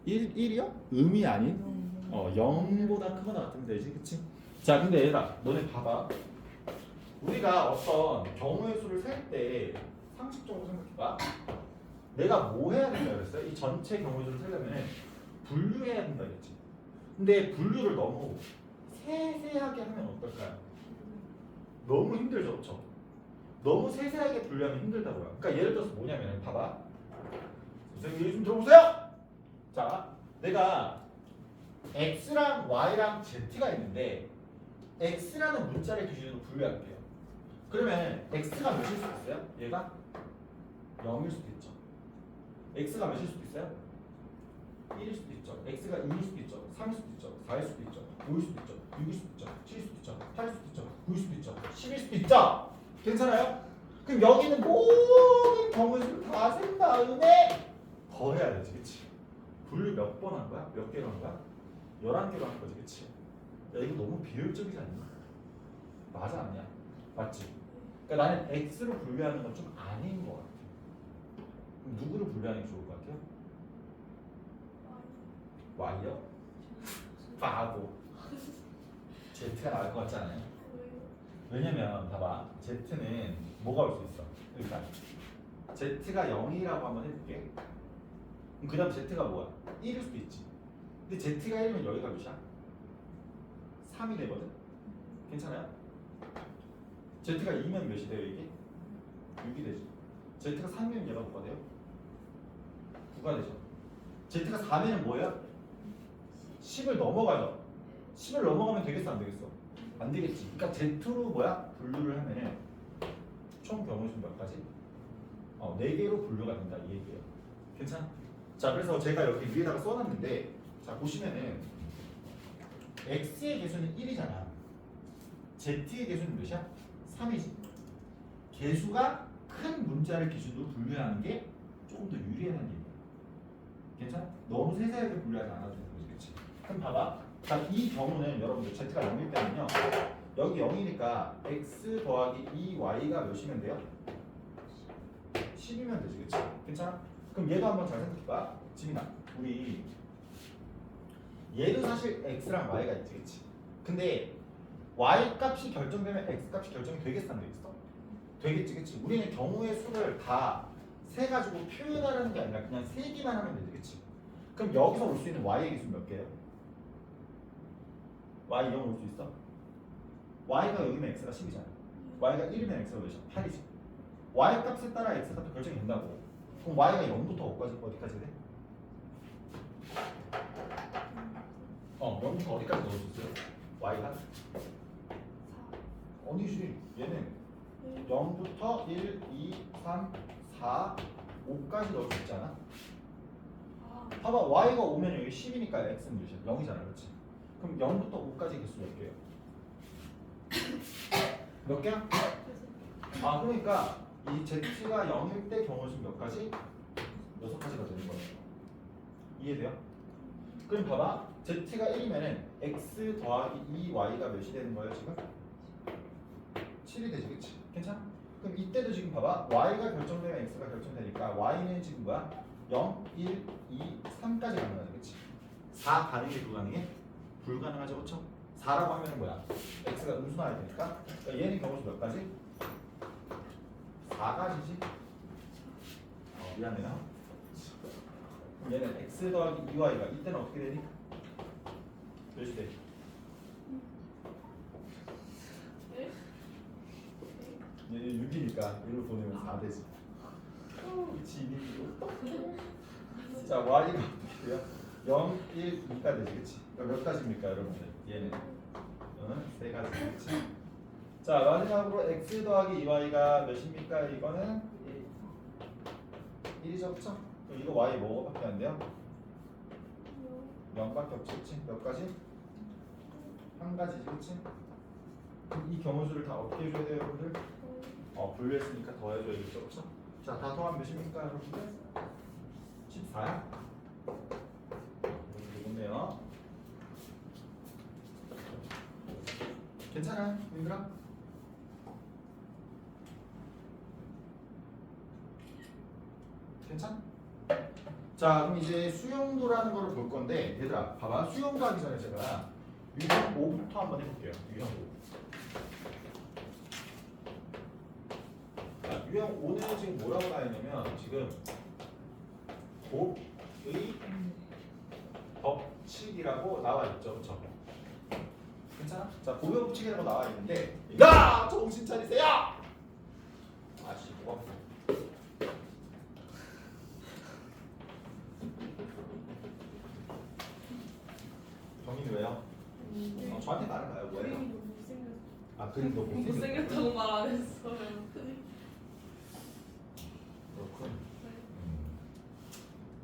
S1: 1이요? 의미 아닌? 0보다 크거나 같으면 되지, 그치? 자, 근데 얘들아, 너네 봐봐. 우리가 어떤 경우의 수를 셀 때 상식적으로 생각해봐. 내가 뭐 해야 된다 그랬어요? 이 전체 경우의 수를 세려면 분류해야 된다 그랬지. 근데 분류를 너무 세세하게 하면 어떨까요? 너무 힘들죠, 그렇죠? 너무 세세하게 분류하면 힘들다고요. 그러니까 예를 들어서 뭐냐면 봐봐. 선생님 얘기 좀 들어보세요. 자, 내가 x랑 y랑 z가 있는데 x라는 문자를 기준으로 분류할게요. 그러면 x가 몇일 수도 있어요? 얘가 0일 수도 있죠. x가 몇일 수도 있어요? 1일 수도 있죠. x가 2일 수도 있죠. 3일 수도 있죠. 4일 수도 있죠. 5일 수도 있죠. 6일 수도 있죠. 7일 수도 있죠. 8일 수도 있죠. 9일 수도 있죠. 10일 수도 있죠. 괜찮아요? 그럼 여기는 모든 경우의 수를 다 센 다음에 더 해야 되지. 그치? 분류 몇 번 한 거야? 몇 개로 한 거야? 11개로 한 거지. 그치? 야 이거 너무 비효율적이지 않냐? 맞아 아니야? 맞지? 그러니까 나는 X로 분류하는 건 좀 아닌 것 같아. 그럼 누구를 분류하는 게 좋을 것 같아요? Y요? 바보. Z가 나을 것 같지 않아요? 왜냐면 봐봐 Z는 뭐가 올 수 있어? 그러니까 Z가 0이라고 한번 해볼게. 그럼 그 다음 Z가 뭐야? 1일 수도 있지. 근데 Z가 1이면 여기가 몇이야? 3이 되거든? 괜찮아요? Z가 2면 몇이 돼요 이게? 6이 되지. z가 3이면 얘가 뭐가 돼요? 9가 되죠. z가 4면은 뭐예요? 10을 넘어가죠. 10을 넘어가면 되겠어 안 되겠어? 안 되겠지. 그러니까 z로 뭐야? 분류를 하면은 총 경우수는 몇 가지? 4개로 분류가 된다 이 얘기예요. 괜찮아? 자 그래서 제가 여기 위에다가 써놨는데 자 보시면은 x의 개수는 1이잖아. z의 개수는 몇이야? 3이지. 개수가 큰 문자를 기준으로 분류하는 게 조금 더 유리하다는 얘기야. 괜찮아? 너무 세세하게 분류하지 않아도 되는 거지, 그치? 그럼 봐봐. 자, 이 경우는 여러분들 z가 0일 때는요. 여기 0이니까 x 더하기 2y가 몇이면 돼요? 10이면 되지, 그치? 괜찮아? 그럼 얘도 한번 잘 생각해봐. 지민아, 우리 얘도 사실 x랑 y가 있지, 그치? 근데 y 값이 결정되면 x 값이 결정이 되겠어, 안 되겠어? 되겠지, 그치? 우리는 경우의 수를 다 세가지고 표현하는 게 아니라 그냥 세기만 하면 되지, 그치? 그럼 여기서 올 수 있는 y의 개수 몇 개예요? y 0 올 수 있어? y가 여기면 x가 10이잖아. y가 1이면 x가 몇이야? 8이지. y 값에 따라 x 값도 결정이 된다고. 그럼 y가 0부터 어디까지 돼? 0부터 어디까지 넣을 수 있어요? y가? 아니지. 얘는 0부터 1, 2, 3, 4, 5까지 넣을 수 있잖아. 봐봐. y가 오면 여기 10이니까 x는 몇이야? 0이잖아. 그렇지? 그럼 0부터 5까지 개수 몇 개예요? 몇 개야? 그러니까 이 z가 0일 때 경우수 몇 가지? 6가지가 되는 거예요. 이해돼요? 그럼 봐봐. z가 1이면은 x 더하기 2y가 몇이 되는 거예요 지금? 7이 되지, 그치? 괜찮아? 그럼 이때도 지금 봐봐. y가 결정되면 x가 결정되니까 y는 지금 뭐야? 0, 1, 2, 3까지 가능하지, 그치? 4 가능해, 불가능해? 불가능하죠, 그쵸? 4라고 하면은 뭐야? x가 음수나야 되니까. 그러니까 얘는 경우수 몇 가지? 4가지지? 미안해요. 얘는 x 더하기 2y가 이때는 어떻게 되니? 몇이 돼? 얘는 6이니까 1을 보내면 4 되지. 그치, 2이고. 자, y가 어떻게 돼요? 0, 1, 2가 되지, 그치? 그러니까 몇 가지입니까, 여러분들? 얘는 3가지, 그치? 자, 마지막으로 x 더하기 2y가 몇입니까? 이거는 1이죠, 그쵸? 그럼 이거 y 뭐밖에 안 돼요? 0밖에 없지, 그치? 몇 가지? 한 가지지, 그치? 그럼 이 경우수를 다 어떻게 해줘야 돼요, 여러분들? 분류했으니까 더해줘야겠죠, 그쵸? 자, 다 더하면 몇입니까, 여러분들? 14야? 좋네요. 괜찮아요, 얘들아? 괜찮아? 자, 그럼 이제 수용도라는 거를 볼 건데, 얘들아, 봐봐. 수용도 하기 전에 제가 유형 5부터 한번 해볼게요. 유형 5. 자, 유형 5는 지금 뭐라고 나와 있냐면, 지금 곱의 법칙이라고 나와 있죠, 그쵸? 괜찮아? 자, 곱의 법칙이라고 나와 있는데, 야! 정신 차리세요! 아씨, 뭐가 없어. 정인이 왜요? 저한테 말해봐요. 뭐예요? 그림 너무
S2: 못생겼다고 말 안 했어요.
S1: 그렇군.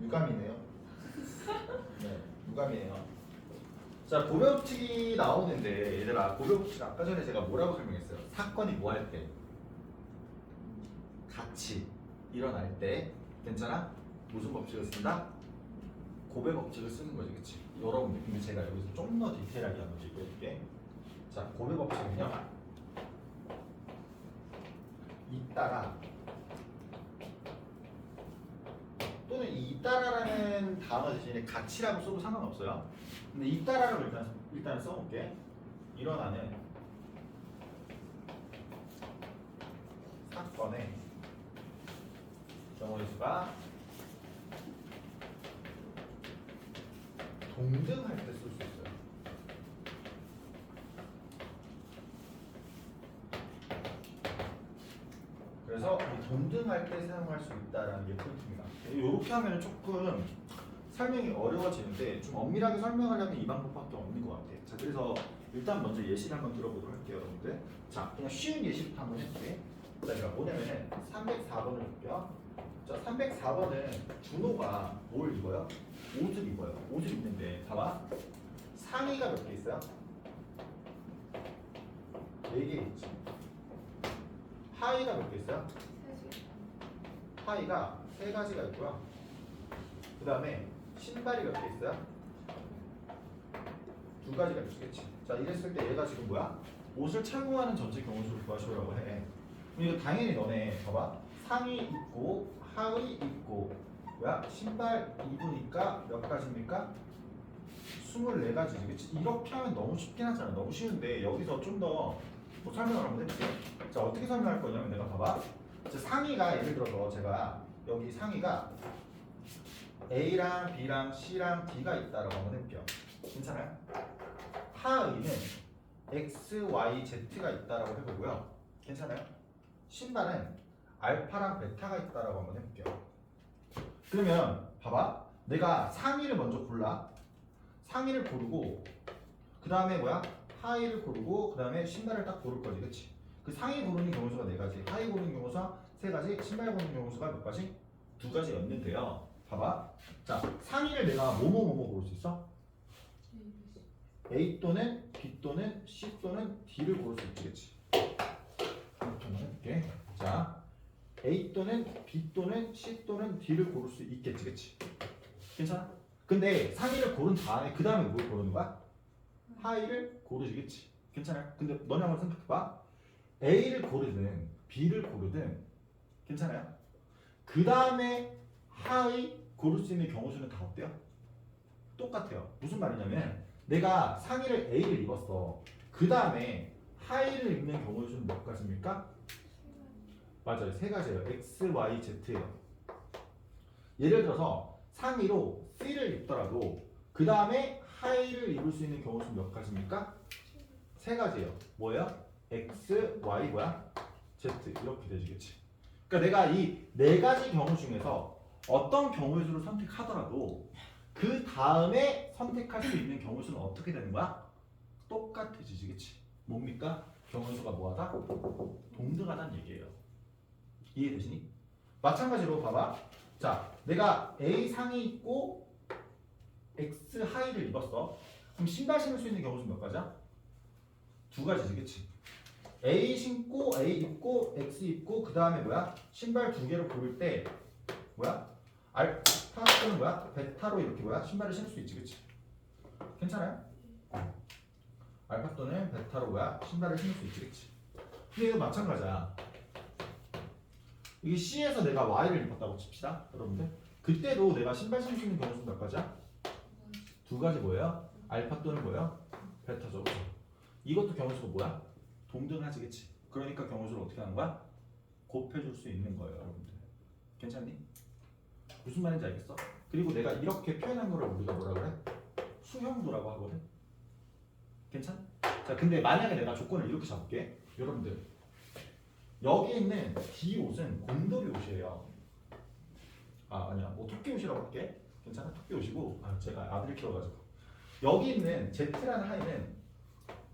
S1: 유감이네요. 네, 유감이에요. 자, 고려법칙이 나오는데 얘들아, 고려법칙 아까 전에 제가 뭐라고 설명했어요? 사건이 뭐 할 때? 같이 일어날 때, 괜찮아? 무슨 법칙을 쓴다? 고배 법칙을 쓰는 거지, 그치? 여러분들, 근데 제가 여기서 좀 더 디테일하게 한번 얘기해줄게. 자, 고배 법칙은요, 잇따라 또는 이 잇따라라는 단어 대신에 같이라고 써도 상관없어요. 근데 잇따라를 일단 써볼게. 일어나는 사건의 경우의 수가 동등할 때 쓸 수 있어요. 그래서 이 동등할 때 사용할 수 있다라는 게 포인트입니다. 이렇게 하면 조금 설명이 어려워지는데 좀 엄밀하게 설명하려면 이 방법밖에 없는 것 같아요. 자, 그래서 일단 먼저 예시를 한번 들어보도록 할게요, 여러분들. 자, 그냥 쉬운 예시부터 한번 해볼게. 자, 그러니까 뭐냐면은 304번을 볼게요. 자, 304번은 준호가 뭘 입어요? 옷을 입어요. 옷을 입는데 봐봐. 상의가 몇 개 있어요? 4개 있지. 하의가 몇 개 있어요? 하의가 3가지가 있고요. 그 다음에 신발이 몇 개 있어요? 2가지가 있겠지. 자, 이랬을 때 얘가 지금 뭐야? 옷을 착용하는 전체 경우수를 구하시라고 해. 이거 당연히 너네 봐봐. 상의 입고 하의 입고 뭐야? 신발 입으니까 몇 가지입니까? 24가지지. 그치? 이렇게 하면 너무 쉽긴 하잖아. 너무 쉬운데 여기서 좀 더 뭐 설명을 한번 해볼게요. 자, 어떻게 설명할 거냐면 내가 봐봐. 자, 상의가 예를 들어서 제가 여기 상의가 A랑 B랑 C랑 D가 있다라고 한번 해볼게요. 괜찮아요? 하의는 X, Y, Z가 있다라고 해보고요. 괜찮아요? 신발은 알파랑 베타가 있다라고 한번 해볼게요. 그러면 봐봐. 내가 상의를 먼저 골라. 상의를 고르고 그 다음에 뭐야? 하의를 고르고 그 다음에 신발을 딱 고를 거지, 그치? 그 상의 고르는 경우수가 4가지, 하의 고르는 경우수가 3가지, 신발 고르는 경우수가 몇 가지? 2가지였는데요. 봐봐. 자, 상의를 내가 뭐뭐 고를 수 있어? A 또는 B 또는 C 또는 D를 고를 수 있지, 그치? 이렇게 한번 해볼게. 자, A 또는 B 또는 C 또는 D를 고를 수 있겠지, 그치? 괜찮아? 근데 상의를 고른 다음에 그 다음에 뭘 고르는 거야? 하의를 고르시겠지. 괜찮아요? 근데 너네 한번 생각해봐. A를 고르든 B를 고르든 괜찮아요? 그 다음에 하의 고를 수 있는 경우수는 다 어때요? 똑같아요. 무슨 말이냐면 내가 상의를 A를 입었어. 그 다음에 하의를 입는 경우수는 몇 가지입니까? 맞아요. 3가지예요. X, Y, Z예요. 예를 들어서 상의로 C를 입더라도 그 다음에 하의를 입을 수 있는 경우수는 몇 가지입니까? 3가지예요. 뭐예요? X, Y 뭐야? Z 이렇게 되지겠지. 그러니까 내가 이 4가지 경우 중에서 어떤 경우수를 선택하더라도 그 다음에 선택할 수 있는 경우수는 어떻게 되는 거야? 똑같아지겠지. 뭡니까? 경우수가 뭐하다? 동등하다는 얘기예요. 이해되시니? 마찬가지로 봐봐. 자, 내가 A 상의 입고 X 하의를 입었어. 그럼 신발 신을 수 있는 경우는 몇 가지야? 2가지지, 그치? A 신고, A 입고, X 입고, 그 다음에 뭐야? 신발 2개를 고를 때 뭐야? 알파 또는 뭐야? 베타로 이렇게 뭐야? 신발을 신을 수 있지, 그치? 괜찮아요? 알파 또는 베타로 뭐야? 신발을 신을 수 있지, 그치? 근데 이거 마찬가지야. 이게 C에서 내가 Y를 입었다고 칩시다, 여러분들. 그때도 내가 신발 신을 수 있는 경우는 몇 가지야? 2가지 뭐예요? 알파 또는 뭐예요? 베타죠. 그렇죠? 이것도 경우수가 뭐야? 동등하지, 그치? 그러니까 경우수를 어떻게 하는 거야? 곱해줄 수 있는 거예요, 여러분들. 괜찮니? 무슨 말인지 알겠어? 그리고 내가 이렇게 표현한 거를 우리가 뭐라 그래? 수형도라고 하거든. 괜찮? 자, 근데 만약에 내가 조건을 이렇게 잡을게. 여러분들, 여기 있는 D 옷은 곰돌이 옷이에요. 아니야, 뭐 토끼 옷이라고 할게. 괜찮아? 토끼 옷이고, 제가 아들 키워가지고. 여기 있는 Z라는 하이는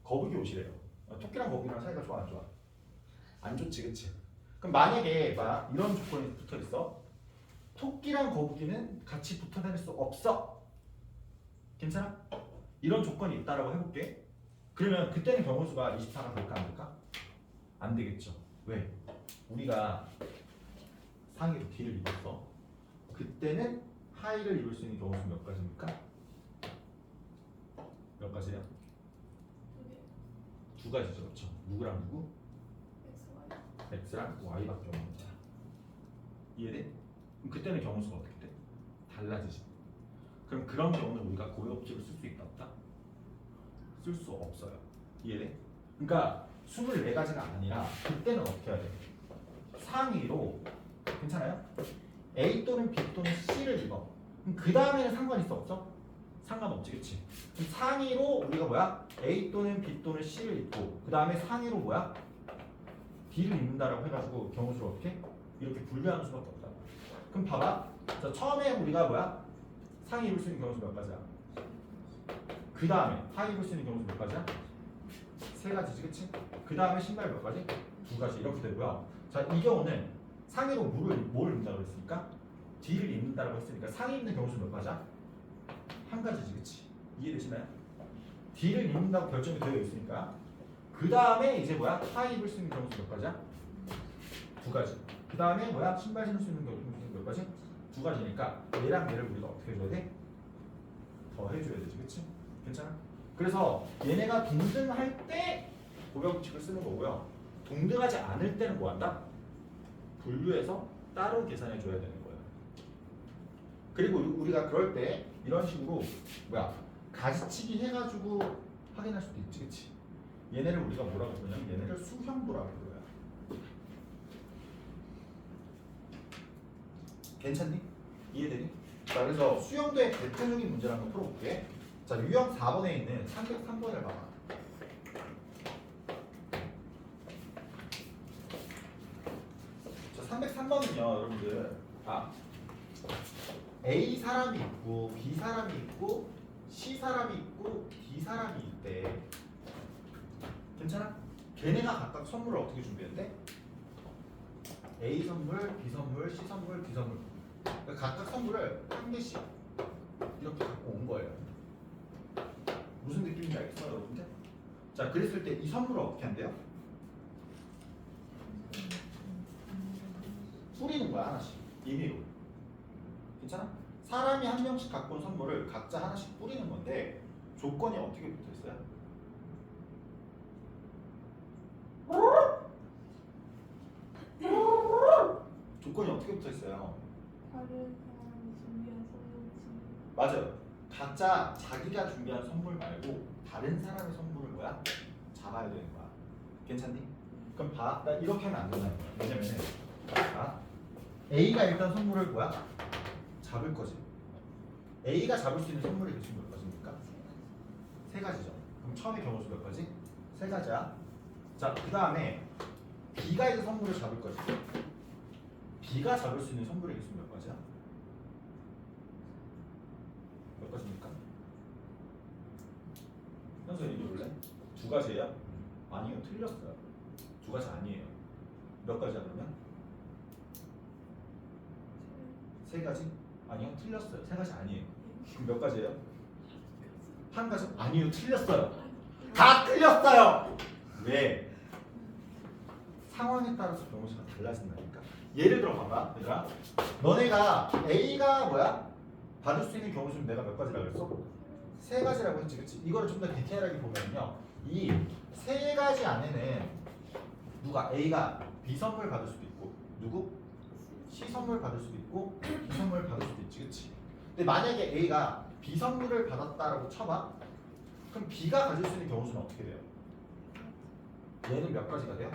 S1: 거북이 옷이래요. 토끼랑 거북이랑 사이가 좋아, 안 좋아? 안 좋지, 그치? 그럼 만약에 막 이런 조건이 붙어 있어. 토끼랑 거북이는 같이 붙어 다닐 수 없어. 괜찮아? 이런 조건이 있다라고 해볼게. 그러면 그때는 경우수가 24가 될까 안 될까? 안 되겠죠. 왜? 우리가 상의로 D를 입었어. 그때는 하의를 입을 수 있는 경우수 몇 가지입니까? 몇 가지야? 2가지죠, 그렇죠? 누구랑 누구? X랑 Y밖에 없는 거야. 이해돼? 그럼 그때는 경우수가 어떻게 돼? 달라지지. 그럼 그런 경우는 우리가 고유업집을 쓸 수 있다 없다? 쓸 수 없어요. 이해돼? 그러니까 24가지가 아니라 그때는 어떻게 해야 돼? 상의로 괜찮아요? A 또는 B 또는 C를 입어. 그럼 그 다음에는 상관 있어 없어? 상관없지, 그치? 그럼 상의로 우리가 뭐야? A 또는 B 또는 C를 입고 그 다음에 상의로 뭐야? D를 입는다라고 해가지고 경우수를 어떻게 이렇게 분류하는 수밖에 없다. 그럼 봐봐. 자, 처음에 우리가 뭐야? 상위 입을 수 있는 경우수 몇 가지야? 그 다음에 하위 입을 수 있는 경우수 몇 가지야? 세 가지지, 그치? 그 다음에 신발 몇 가지? 두 가지 이렇게 되고요. 자, 이 경우는 상의로 뭘 입는다고 했으니까 D를 입는다고 했으니까 상의 입는 경우수 몇 가지야? 한 가지지, 그치? 이해되시나요? D를 입는다고 결정이 되어 있으니까 그 다음에 이제 뭐야? 하의 입을 수 있는 경우수 몇 가지야? 두 가지. 그 다음에 뭐야? 신발 신을 수 있는 경우수 몇 가지? 두 가지니까 얘랑 얘를 우리가 어떻게 해줘야 돼? 더 해줘야 되지, 그치? 괜찮아? 그래서 얘네가 동등할 때 고병칙을 쓰는 거고요. 동등하지 않을 때는 뭐 한다? 분류해서 따로 계산해 줘야 되는 거예요. 그리고 우리가 그럴 때 이런 식으로 뭐야? 가지치기 해가지고 확인할 수도 있지, 그치? 얘네를 우리가 뭐라고 부르냐면 얘네를 수형도라고 불러요. 괜찮니? 이해되니? 자, 그래서 수형도의 대표적인 문제를 한번 풀어볼게. 자, 유형 4번에 있는 303번을 봐봐. 자, 303번은요, 여러분들. A 사람이 있고, B 사람이 있고, C 사람이 있고, D 사람이 있대. 괜찮아? 걔네가 각각 선물을 어떻게 준비했대? A 선물, B 선물, C 선물, D 선물. 그러니까 각각 선물을 한 개씩 이렇게 갖고 온 거예요. 무슨 느낌인지 알겠어요, 여러분들? 자, 그랬을 때 이 선물을 어떻게 한대요? 뿌리는 거야, 하나씩. 임의로. 괜찮아? 사람이 한 명씩 갖고 온 선물을 각자 하나씩 뿌리는 건데 조건이 어떻게 붙어있어요? 조건이 어떻게 붙어있어요?
S2: 다른 사람이 준비한 선물지.
S1: 맞아요. 각자 자기가 준비한 선물 말고 다른 사람의 선물을 뭐야? 잡아야 되는 거야. 괜찮니? 그럼 봐. 나 이렇게 하면 안 된다는 거야. 왜냐면은 자, A가 일단 선물을 뭐야? 잡을 거지. A가 잡을 수 있는 선물의 개수 몇 가지입니까? 세 가지죠. 그럼 처음에 경우수 몇 가지? 세 가지야. 자, 그 다음에 B가 이제 선물을 잡을 거지. B가 잡을 수 있는 선물의 개수 몇 가지야? 몇 가지입니까? 현서 얘기해 볼래? 두 가지예요? 아니요, 틀렸어요. 두 가지 아니에요. 몇 가지야 그러면? 세 가지? 아니요, 틀렸어요. 세 가지 아니에요. 그럼 몇 가지예요? 한 가지? 아니요, 틀렸어요. 다 틀렸어요. 왜? 상황에 따라서 경우수가 달라진다니까. 예를 들어 봐봐, 얘들아. 너네가 A가 뭐야? 받을 수 있는 경우수는 내가 몇 가지라고 했어? 세 가지라고 했지, 그치? 이거를 좀 더 디테일하게 보면요, 이 세 가지 안에는 누가 A가 B 선물 받을 수도 있고, 누구? C 선물 받을 수도 있고, D 선물 받을 수도 있지, 그치? 근데 만약에 A가 B 선물을 받았다라고 쳐봐. 그럼 B가 가질 수 있는 경우수는 어떻게 돼요? 얘는 몇 가지가 돼요?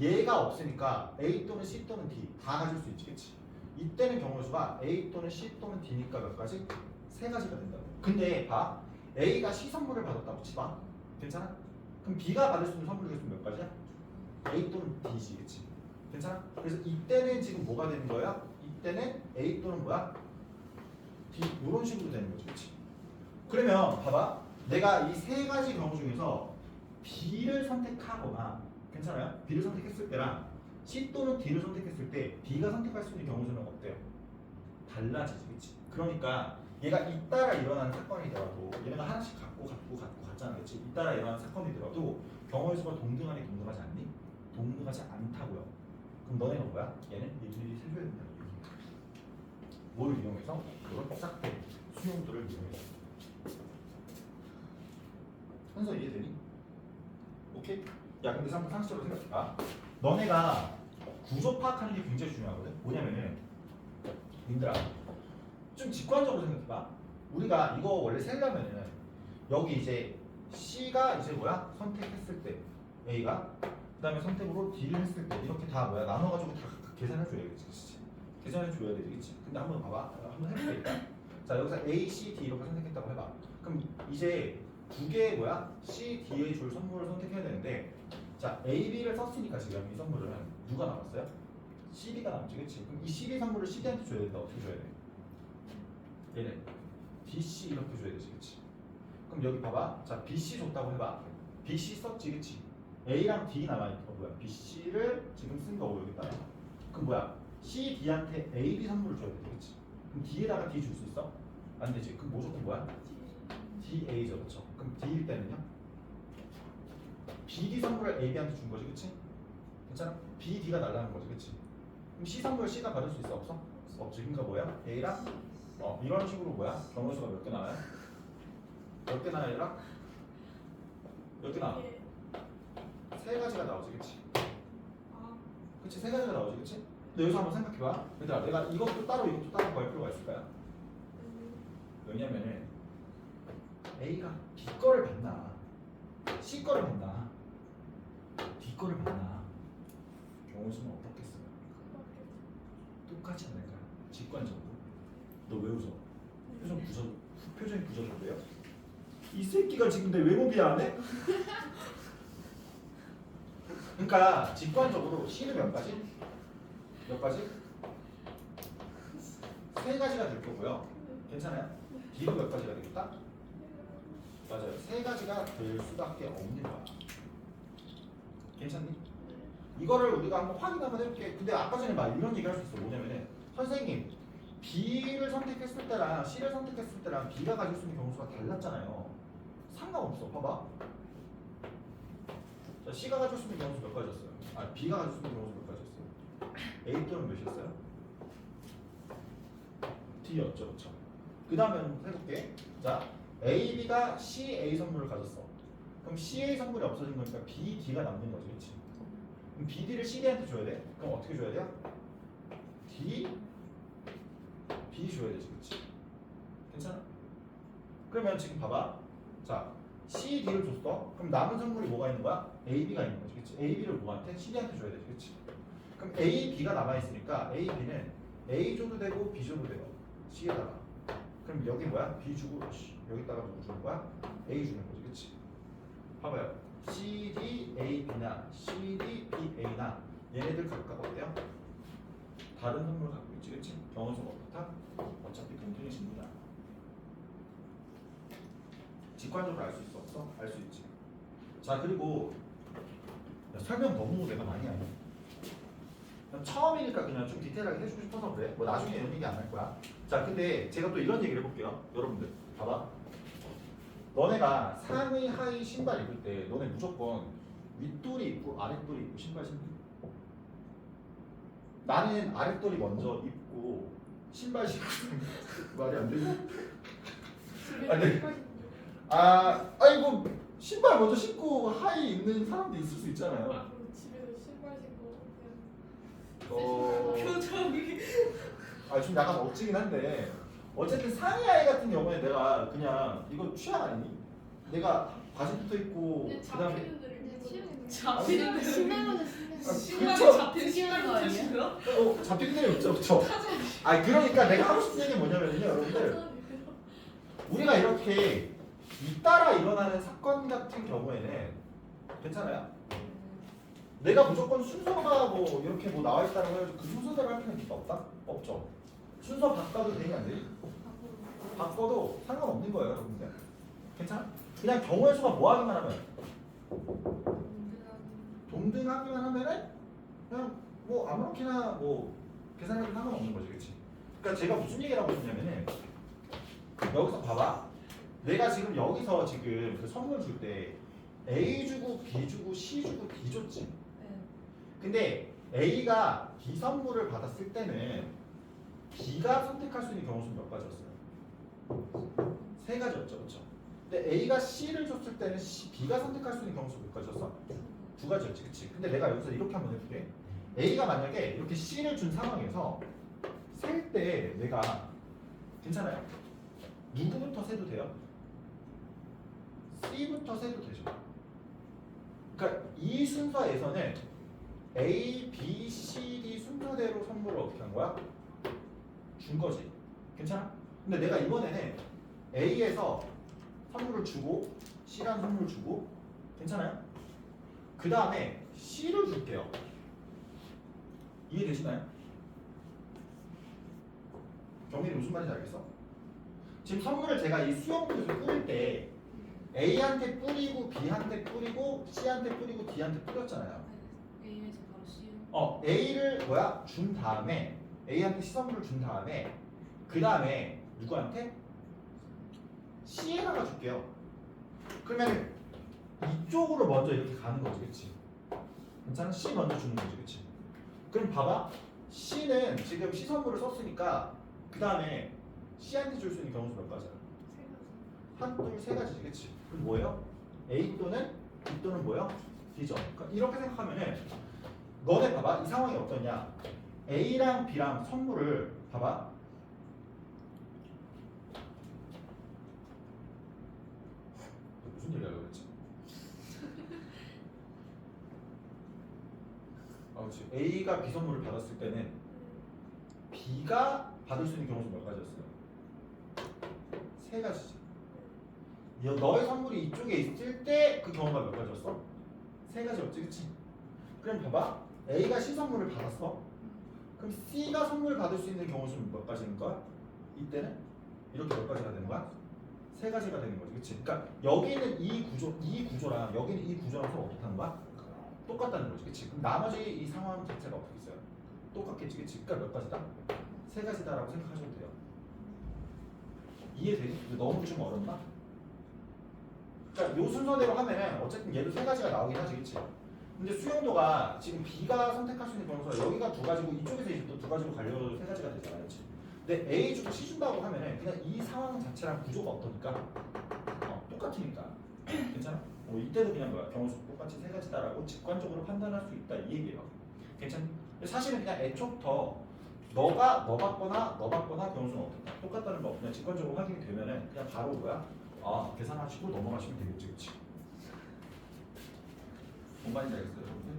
S1: 얘가 없으니까 A 또는 C 또는 D 다 가질 수 있지, 그치? 이때는 경우수가 A 또는 C 또는 D니까 몇 가지? 세 가지가 된다고. 근데 봐, A가 C 선물을 받았다고 치봐. 괜찮아? 그럼 B가 받을 수 있는 선물의 개수는 몇 가지야? A 또는 D지, 그치? 괜찮아? 그래서 이때는 지금 뭐가 되는 거야? 이때는 A 또는 뭐야? D 이런 식으로 되는 거지, 그치? 그러면 봐봐, 내가 이 세 가지 경우 중에서 B를 선택하거나, 괜찮아요? B를 선택했을 때랑 C 또는 D를 선택했을 때 B가 선택할 수 있는 경우수는 어때요? 달라지지, 그치? 그러니까 얘가 잇따라 일어나는 사건이더라도 얘네가 하나씩 갖고 갔잖아, 그치? 잇따라 일어나는 사건이더라도 경우의 수가 동등하니 동등하지 않니? 동등하지 않다고요. 그럼 너네가 뭐야? 얘는 일일이 세줘야 된다는 얘기야. 뭘 이용해서? 이걸 짝대 수용도를 이용해서. 현서 이해되니? 오케이? 야, 근데 상식적으로 생각해봐. 너네가 구조 파악하는 게 굉장히 중요하거든. 뭐냐면은 님들아, 좀 직관적으로 생각해봐. 우리가 이거 원래 세려면은 여기 이제 C가 이제 뭐야? 선택했을 때 A가, 그 다음에 선택으로 D를 했을 때 이렇게 다 뭐야? 나눠가지고 다 계산해줘야겠지, 그치? 계산해줘야 되겠지. 근데 한번 봐봐. 한번 해볼게 일단. 자, 여기서 A, C, D 이렇게 선택했다고 해봐. 그럼 이제 두 개의 뭐야? C, D에 줄 선물을 선택해야 되는데, 자, A, B를 썼으니까 지금 이 선물은 누가 남았어요? C, D가 남았지, 그치? 그럼 이 C, D 선물을 C, D한테 줘야 된다. 어떻게 줘야 돼? 얘네 B, C 이렇게 줘야 되지, 그치? 그럼 여기 봐봐. 자, B, C 줬다고 해봐. B, C 썼지, 그치? A랑 D 남아있는 뭐야? B, C를 지금 쓴 거고 여기다가. 그럼 뭐야? C, D한테 A, B 선물을 줘야 돼, 그치? 그럼 D에다가 D 줄 수 있어? 안 되지. 그럼 무조건 뭐야? D, A죠, 그쵸? 그럼 D일 때는요? B, D 선물을 A, B한테 준 거지, 그치? 괜찮아? B, D가 날라는 거지, 그치? 그럼 C 선물 C가 받을 수 있어, 없어? 없지. 그러니까 뭐야? A랑 이런 식으로 뭐야? 경우수가 몇 개 나와요? 몇 개 나와요, 얘들아? 몇 개 나와? 세 가지가 나오지, 그치? 그치, 세 가지가 나오지, 그치? 근데 여기서 한번 생각해봐. 얘들아, 내가 이것도 따로 구할 필요가 있을까요? 왜냐면은 A가 B 거를 받나 C 거를 받나 D 거를 받나 경우수는 어떻겠어요? 똑같지 않을까요? 직관적으로. 너 왜 웃어? 표정이 부져졌대요? 이 새끼가 지금 내 외모비야 안 해? 그러니까 직관적으로 C는 몇 가지? 몇 가지? 세 가지가 될 거고요. 괜찮아요? D도 몇 가지가 되겠다? 맞아요. 세 가지가 될 수밖에 없는 거야. 괜찮니? 이거를 우리가 한번 확인 한번 해볼게. 근데 아까 전에 막 이런 얘기 할 수 있어. 뭐냐면은 선생님 B를 선택했을 때랑 C를 선택했을 때랑 B가 가질 수 있는 경우수가 달랐잖아요. 상관없어. 봐봐. 자, C가 가질 수 있는 경우수 몇 가지였어요? B가 가질 수 있는 경우수 몇 가지였어요? A 또는 몇이었어요? D였죠, 그렇죠? 그 다음에 해볼게. 자, A, B가 C, A 선물을 가졌어. 그럼 C, A 선물이 없어진 거니까 B, D가 남는 거지, 그렇지? 그럼 B, D를 C, D한테 줘야 돼. 그럼 어떻게 줘야 돼요? D, B 줘야 되지, 그렇지? 괜찮아? 그러면 지금 봐봐. 자, C, D를 줬어. 그럼 남은 선물이 뭐가 있는 거야? A, B가 있는 거지, 그렇지? A, B를 뭐한테? C, D한테 줘야 되지, 그렇지? 그럼 A, B가 남아 있으니까 A, B는 A 줘도 되고 B 줘도 돼요. C에다가. 그럼 여기 뭐야? B 주고 여기다가 누구 주는 거야? A 주는 거지, 그렇지? 봐봐요. C, D, A, B나 C, D, B, A나 얘네들 각각 어때요? 다른 선물을 갖고 있지, 그렇지? 경우수가 어떻다? 어차피 동등의 신분이야. 직관적으로 알 수 있어, 없어? 알 수 있지. 자, 그리고 설명 너무 내가 많이 하네. 그냥 처음이니까 그냥 좀 디테일하게 해주고 싶어서 그래. 뭐 나중에 이런 얘기 안 할 거야. 자, 근데 제가 또 이런 얘기를 해볼게요. 여러분들 봐봐. 너네가 상의 하의 신발 입을 때 너네 무조건 윗돌이 입고 아랫돌이 입고 신발 신고. 나는 아랫돌이 먼저 입고 신발 신고. 말이 안 되지? 아이고 신발 먼저 신고 하의 입는 사람도 있을 수 있잖아요.
S2: 그럼 집에서 신발 신고
S3: 표정이
S1: 좀 약간 억지긴 한데 어쨌든 상의 하의 같은 경우에 내가 그냥 이거 취향 아니니? 내가 바지부터 입고
S2: 근데
S1: 그다음에
S2: 잡히는 데를
S3: 잡히는 대로
S4: 신발은
S3: 신발이
S1: 그쵸?
S3: 잡힌 신발이
S4: 거 아니야?
S3: 뜻이고요?
S1: 잡히는 데는 있죠, 그렇죠? 그러니까 내가 하고 싶은 얘기는 뭐냐면요, 여러분들 우리가 이렇게 잇따라 일어나는 사건 같은 경우에는 괜찮아요. 내가 무조건 순서가 뭐 이렇게 뭐 나와 있다고 해가지고 그 순서대로 할 필요는 없다? 없죠. 순서 바꿔도 되니 안 되니? 바꿔도 상관없는 거예요, 여러분들. 괜찮아? 그냥 경우의 수가 뭐 하기만 하면 동등하기만 하면은 그냥 뭐 아무렇게나 뭐 계산해도 상관없는 거지, 그렇지? 그러니까 제가 무슨 얘기를 하고 있냐면은 여기서 봐봐. 내가 지금 여기서 지금 그 선물 줄 때 A 주고 B 주고 C 주고 D 줬지. 근데 A가 B 선물을 받았을 때는 B가 선택할 수 있는 경우수는 몇 가지였어요? 세 가지였죠, 그렇죠? 근데 A가 C를 줬을 때는 B가 선택할 수 있는 경우수 몇 가지였어? 두 가지였지, 그렇지? 근데 내가 여기서 이렇게 한번 해볼게. A가 만약에 이렇게 C를 준 상황에서 셀 때 내가 괜찮아요? 누구부터 세도 돼요? C부터 세도 되죠. 그러니까 이 순서에서는 A, B, C, D 순서대로 선물을 어떻게 한 거야? 준 거지. 괜찮아? 근데 내가 이번에는 A에서 선물을 주고 C라는 선물을 주고 괜찮아요? 그 다음에 C를 줄게요. 이해되시나요? 경민이 무슨 말인지 알겠어? 지금 선물을 제가 이 수영복에서 뿌릴 때 A한테 뿌리고 B한테 뿌리고 C한테 뿌리고 D한테 뿌렸잖아요.
S3: A에서 바로 C.
S1: A를 준 다음에 A한테 C 선물을 준 다음에 그 다음에 누구한테? C에다가 줄게요. 그러면 이쪽으로 먼저 이렇게 가는 거지, 그치? 괜찮아? C 먼저 주는 거지, 그치? 그럼 봐봐. C는 지금 C 선물을 썼으니까 그 다음에 C한테 줄 수 있는 경우수 몇 가지야? 한, 둘, 세 가지지, 그치? 그럼 뭐예요? A 또는 B 또는 뭐예요? D죠. 그러니까 이렇게 생각하면은 너네 봐봐. 이 상황이 어떠냐? A랑 B랑 선물을 봐봐. 무슨 얘기 하려고 그랬지? 그렇지. A가 B 선물을 받았을 때는 B가 받을 수 있는 경우수 몇 가지였어요? 세 가지지. 너의 선물이 이쪽에 있을 때 그 경우가 몇 가지였어? 세 가지였지, 그치? 그럼 봐봐. A가 C 선물을 받았어. 그럼 C가 선물 받을 수 있는 경우 수는 몇 가지인 거야? 이때는 이렇게 몇 가지가 되는 거야? 세 가지가 되는 거지, 그치? 그러니까 여기는 이 구조랑 여기는 이 구조랑 서로 어떻게 하는 거야? 똑같다는 거지, 그치? 그럼 나머지 이 상황 자체가 어떻게 있어요? 똑같겠지, 그치? 그러니까 몇 가지다? 세 가지다라고 생각하셔도 돼요. 이해되니? 너무 좀 어렵나? 그러니까 요 순서대로 하면은 어쨌든 얘도 세 가지가 나오긴 하지, 그치? 근데 수용도가 지금 B가 선택할 수 있는 경우가 여기가 두 가지고 이쪽에서 이제 또 두 가지로 가려도 세 가지가 되잖아, 그치? 근데 A 주고 C 준다고 하면은 그냥 이 상황 자체랑 구조가 어떠니까? 똑같으니까. 괜찮아? 이때도 그냥 뭐야? 경우수 똑같이 세 가지다라고 직관적으로 판단할 수 있다 이 얘기예요. 괜찮니? 사실은 그냥 애초부터 너가 너 받거나 경우수는 어떻다 똑같다는 거 그냥 직관적으로 확인이 되면은 그냥 바로 뭐야? 계산하시고 넘어가시면 되겠지, 그치? 뭔 말인지 알겠어요, 여러분들?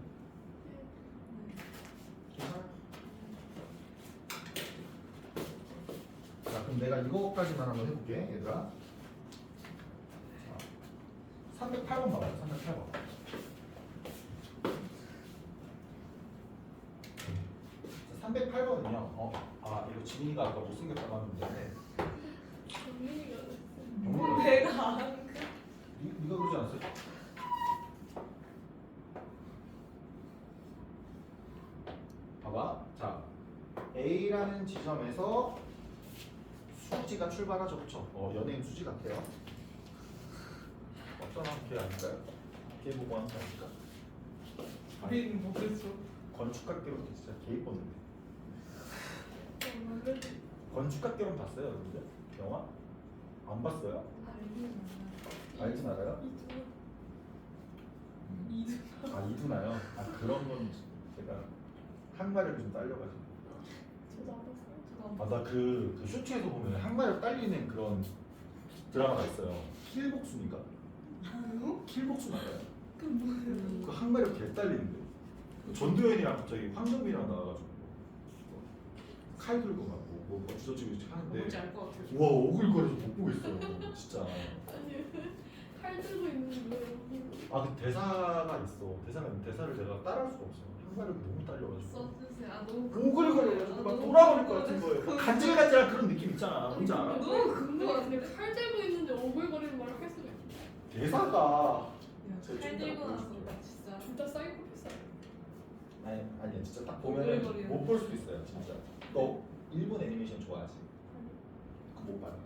S1: 괜찮아요? 자, 그럼 내가 이거까지만 한번 해볼게, 얘들아. 308번 봐봐요, 308번. 308번은요, 이거 지민이가 아까 못생겼다고 하는데,
S2: 정민이가
S1: 정민이가
S3: 내가 안 그.
S1: 네가 그러지 않았어요? 봐봐. 자, A라는 지점에서 수지가 출발하죠, 그쵸? 연예인 수지 같아요. 없잖아, 걔 아닐까요? 걔 보고 하는 거 아닐까?
S3: 우리는 모르죠.
S1: 건축학개론 진짜 개 이뻤는데.
S2: 원래
S1: 건축학개론 봤어요, 여러분들? 영화? 안 봤어요? 알진 알아요? 이두나요? 그런 건 제가 한가를 좀 딸려가지고.
S2: 저도 알았어요.
S1: 나 그 쇼츠에서 보면 한가를 딸리는 그런 드라마가 있어요. 킬복순인가? 킬복순 알아요?
S3: 그 뭐예요?
S1: 그 한가를 개 딸리는데. 전도연이랑 갑자기 황정민이랑 나와가지고 칼 들고 막 뭐 주저치고 하는데.
S3: 뭔지 알 것 같아요.
S1: 우와 오글거려서 못 보겠어요, 진짜.
S2: 아니 칼 들고 있는데
S1: 그 대사가 있어. 대사를 내가 따라할 수가 없어. 한가를 너무 딸려가지고.
S3: 써주세요. 너무
S1: 오글거려가지고 막 돌아버릴 것 같은 거예요. 간질간질한 그런 느낌 있잖아. 뭔지 알아?
S3: 너무
S2: 근데 칼 들고 있는데 오글거리는 말을 할 수가 있어.
S1: 대사가
S3: 칼 들고 나서 나 진짜
S2: 진짜 사이코패스.
S1: 아니야 진짜 딱 보면은
S3: 오글거리는.
S1: 못 볼 수도 있어요, 진짜. 너 일본 애니메이션 좋아하지? 그거 못 봐요.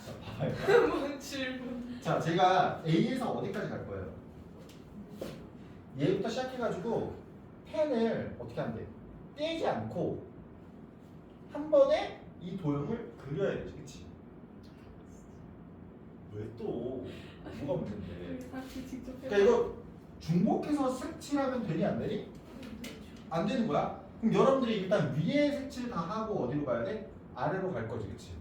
S1: 자, 봐요.
S3: 뭔 질문.
S1: 자, 제가 A에서 어디까지 갈 거예요? 얘부터 시작해가지고 펜을 어떻게 하면 돼? 떼지 않고 한 번에 이 도형을 그려야 되지, 그치? 왜 또? 뭐가 문제인데?
S2: 다시 직접 해.
S1: 그러니까 이거 중복해서 색칠하면 되니 안 되니? 안 되는 거야? 그럼 여러분들이 일단 위에 색칠 다 하고 어디로 가야 돼? 아래로 갈 거지, 그치?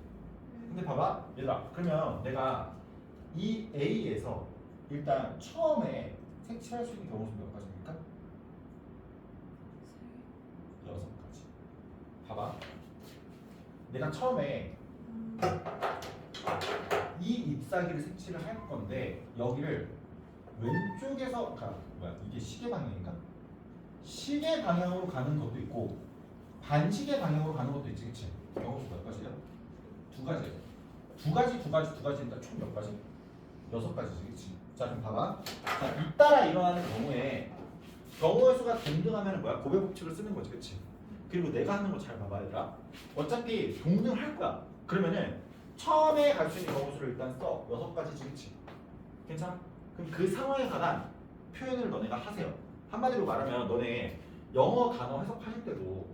S1: 근데 봐봐, 얘들아. 그러면 내가 이 A에서 일단 처음에 색칠할 수 있는 경우는 몇 가지입니까? 6가지. 봐봐. 내가 처음에 이 잎사귀를 색칠을 할 건데 여기를 왼쪽에서 뭐야 이게 시계 방향인가? 시계 방향으로 가는 것도 있고 반시계 방향으로 가는 것도 있지, 그치? 경우수 몇 가지야? 두 가지. 두 가지니까 총 몇 가지? 6가지지, 그치? 자, 좀 봐봐. 자, 잇따라 일어나는 경우에 경우의 수가 동등하면 뭐야? 고배 법칙을 쓰는 거지, 그치? 그리고 내가 하는 거 잘 봐봐, 얘들아. 어차피 동등할 거야. 그러면은 처음에 갈 수 있는 경우수를 일단 써. 6가지지, 그치? 괜찮아? 그럼 그 상황에 관한 표현을 너네가 하세요. 한마디로 말하면 너네 영어 단어 해석하실 때도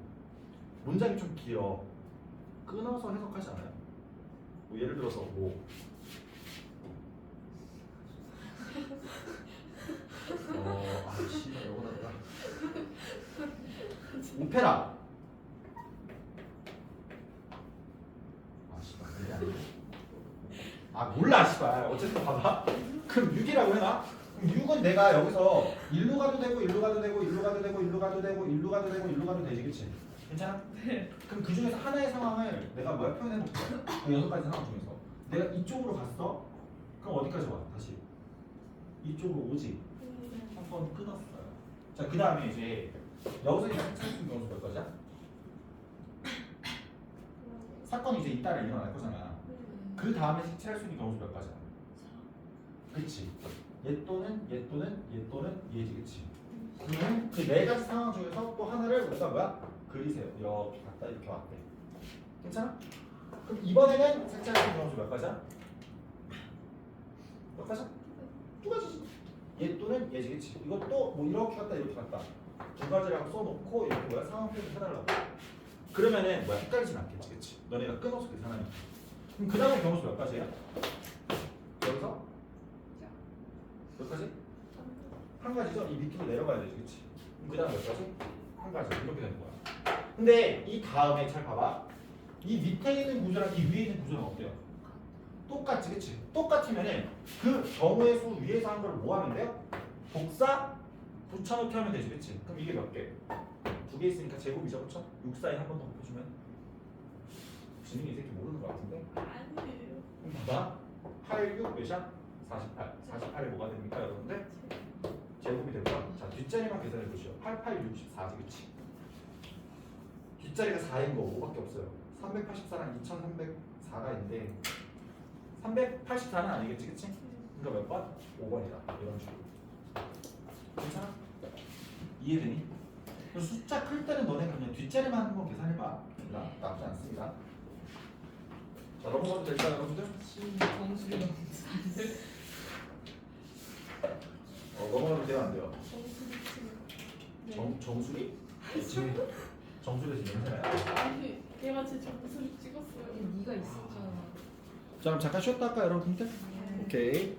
S1: 문장이 좀 길어. 끊어서 해석하지 않아요? 뭐 예를 들어서 씨발 영어다. 오페라. 씨발 그게 아니고. 몰라 씨발. 어쨌든 봐봐. 그럼 6이라고 해놔? 그럼 6은 내가 여기서 일로 가도 되고 일로 가도 되고 일로 가도 되고 일로 가도 되고 일로 가도 되고 일로 가도 되지, 그치? 괜찮아?
S3: 네.
S1: 그럼 그 중에서 하나의 상황을 내가 뭐야 표현해볼게. 그 6가지 상황 중에서 내가 이쪽으로 갔어? 그럼 어디까지 와? 다시 이쪽으로 오지. 한 번 끊었어요. 자, 그 다음에 이제 여기서 이제 찾을 수 있는 경우수 몇 가지야? 사건이 이제 잇따라 일어날 거잖아. 그 다음에 색칠할 수 있는 경우수 몇 가지야? 그치? 얘 또는 얘 또는 얘 또는 얘지, 그치? 그러면 그 4가지 상황 중에서 또 하나를 우리가 뭐야? 그리세요. 이렇게 갔다 이렇게 왔대. 괜찮아? 그럼 이번에는 색칠할 수 있는 경우수 몇 가지야? 몇 가지야? 2가지지. 얘 또는 얘지, 그치? 이것도 뭐 이렇게 갔다 이렇게 갔다 2가지라고 써놓고 이렇게 뭐야? 상황 표현 해달라고. 그러면은 뭐야? 헷갈리진 않겠지, 그치? 너네가 끊어서 계산하니까. 그럼 그 다음에 경우수 몇 가지야? 여기서? 몇 가지? 한 가지죠? 이 밑으로 내려가야 되지, 그치? 그럼 그 다음 몇 가지? 한 가지. 이렇게 되는 거야. 근데 이 다음에 잘 봐봐. 이 밑에 있는 구조랑 이 위에 있는 구조는 어때요? 똑같지, 그치? 똑같으면은 그 경우의 수 위에서 한 걸 뭐 하면 돼요? 복사 붙여넣기 하면 되지, 그치? 그럼 이게 몇 개? 2개 있으니까 제곱이죠, 그쵸? 6 사이 한 번 더 곱해주면 진웅이 이 새끼 모르는 거 같은데?
S2: 아니에요.
S1: 그럼 봐봐. 8, 6 몇이야? 48. 48이 뭐가 됩니까, 여러분들? 제곱이 되고요. 자, 뒷자리만 계산해 보시오. 88, 64지, 그치? 뒷자리가 4인 거 5밖에 없어요. 384랑 2304가 있는데 384는 아니겠지, 그치? 그러니까 몇 번? 5번이다. 이런 식으로. 괜찮아? 이해되니? 숫자 클 때는 너네 그냥 뒷자리만 한번 계산해봐. 나쁘지 않습니다. 자, 넘어가도 될까요, 여러분들?
S3: 정수리 넘는데.
S1: 넘어가도 돼요, 안 돼요?
S2: 네.
S1: 정수리? 지금 정수리 지금 냄새나요?
S2: 아니, 얘가 제 정수리 찍었어요.
S3: 네가 있었잖아.
S1: 자, 그럼 잠깐 쉬었다 할까요, 여러분들?
S3: 네.
S1: 오케이.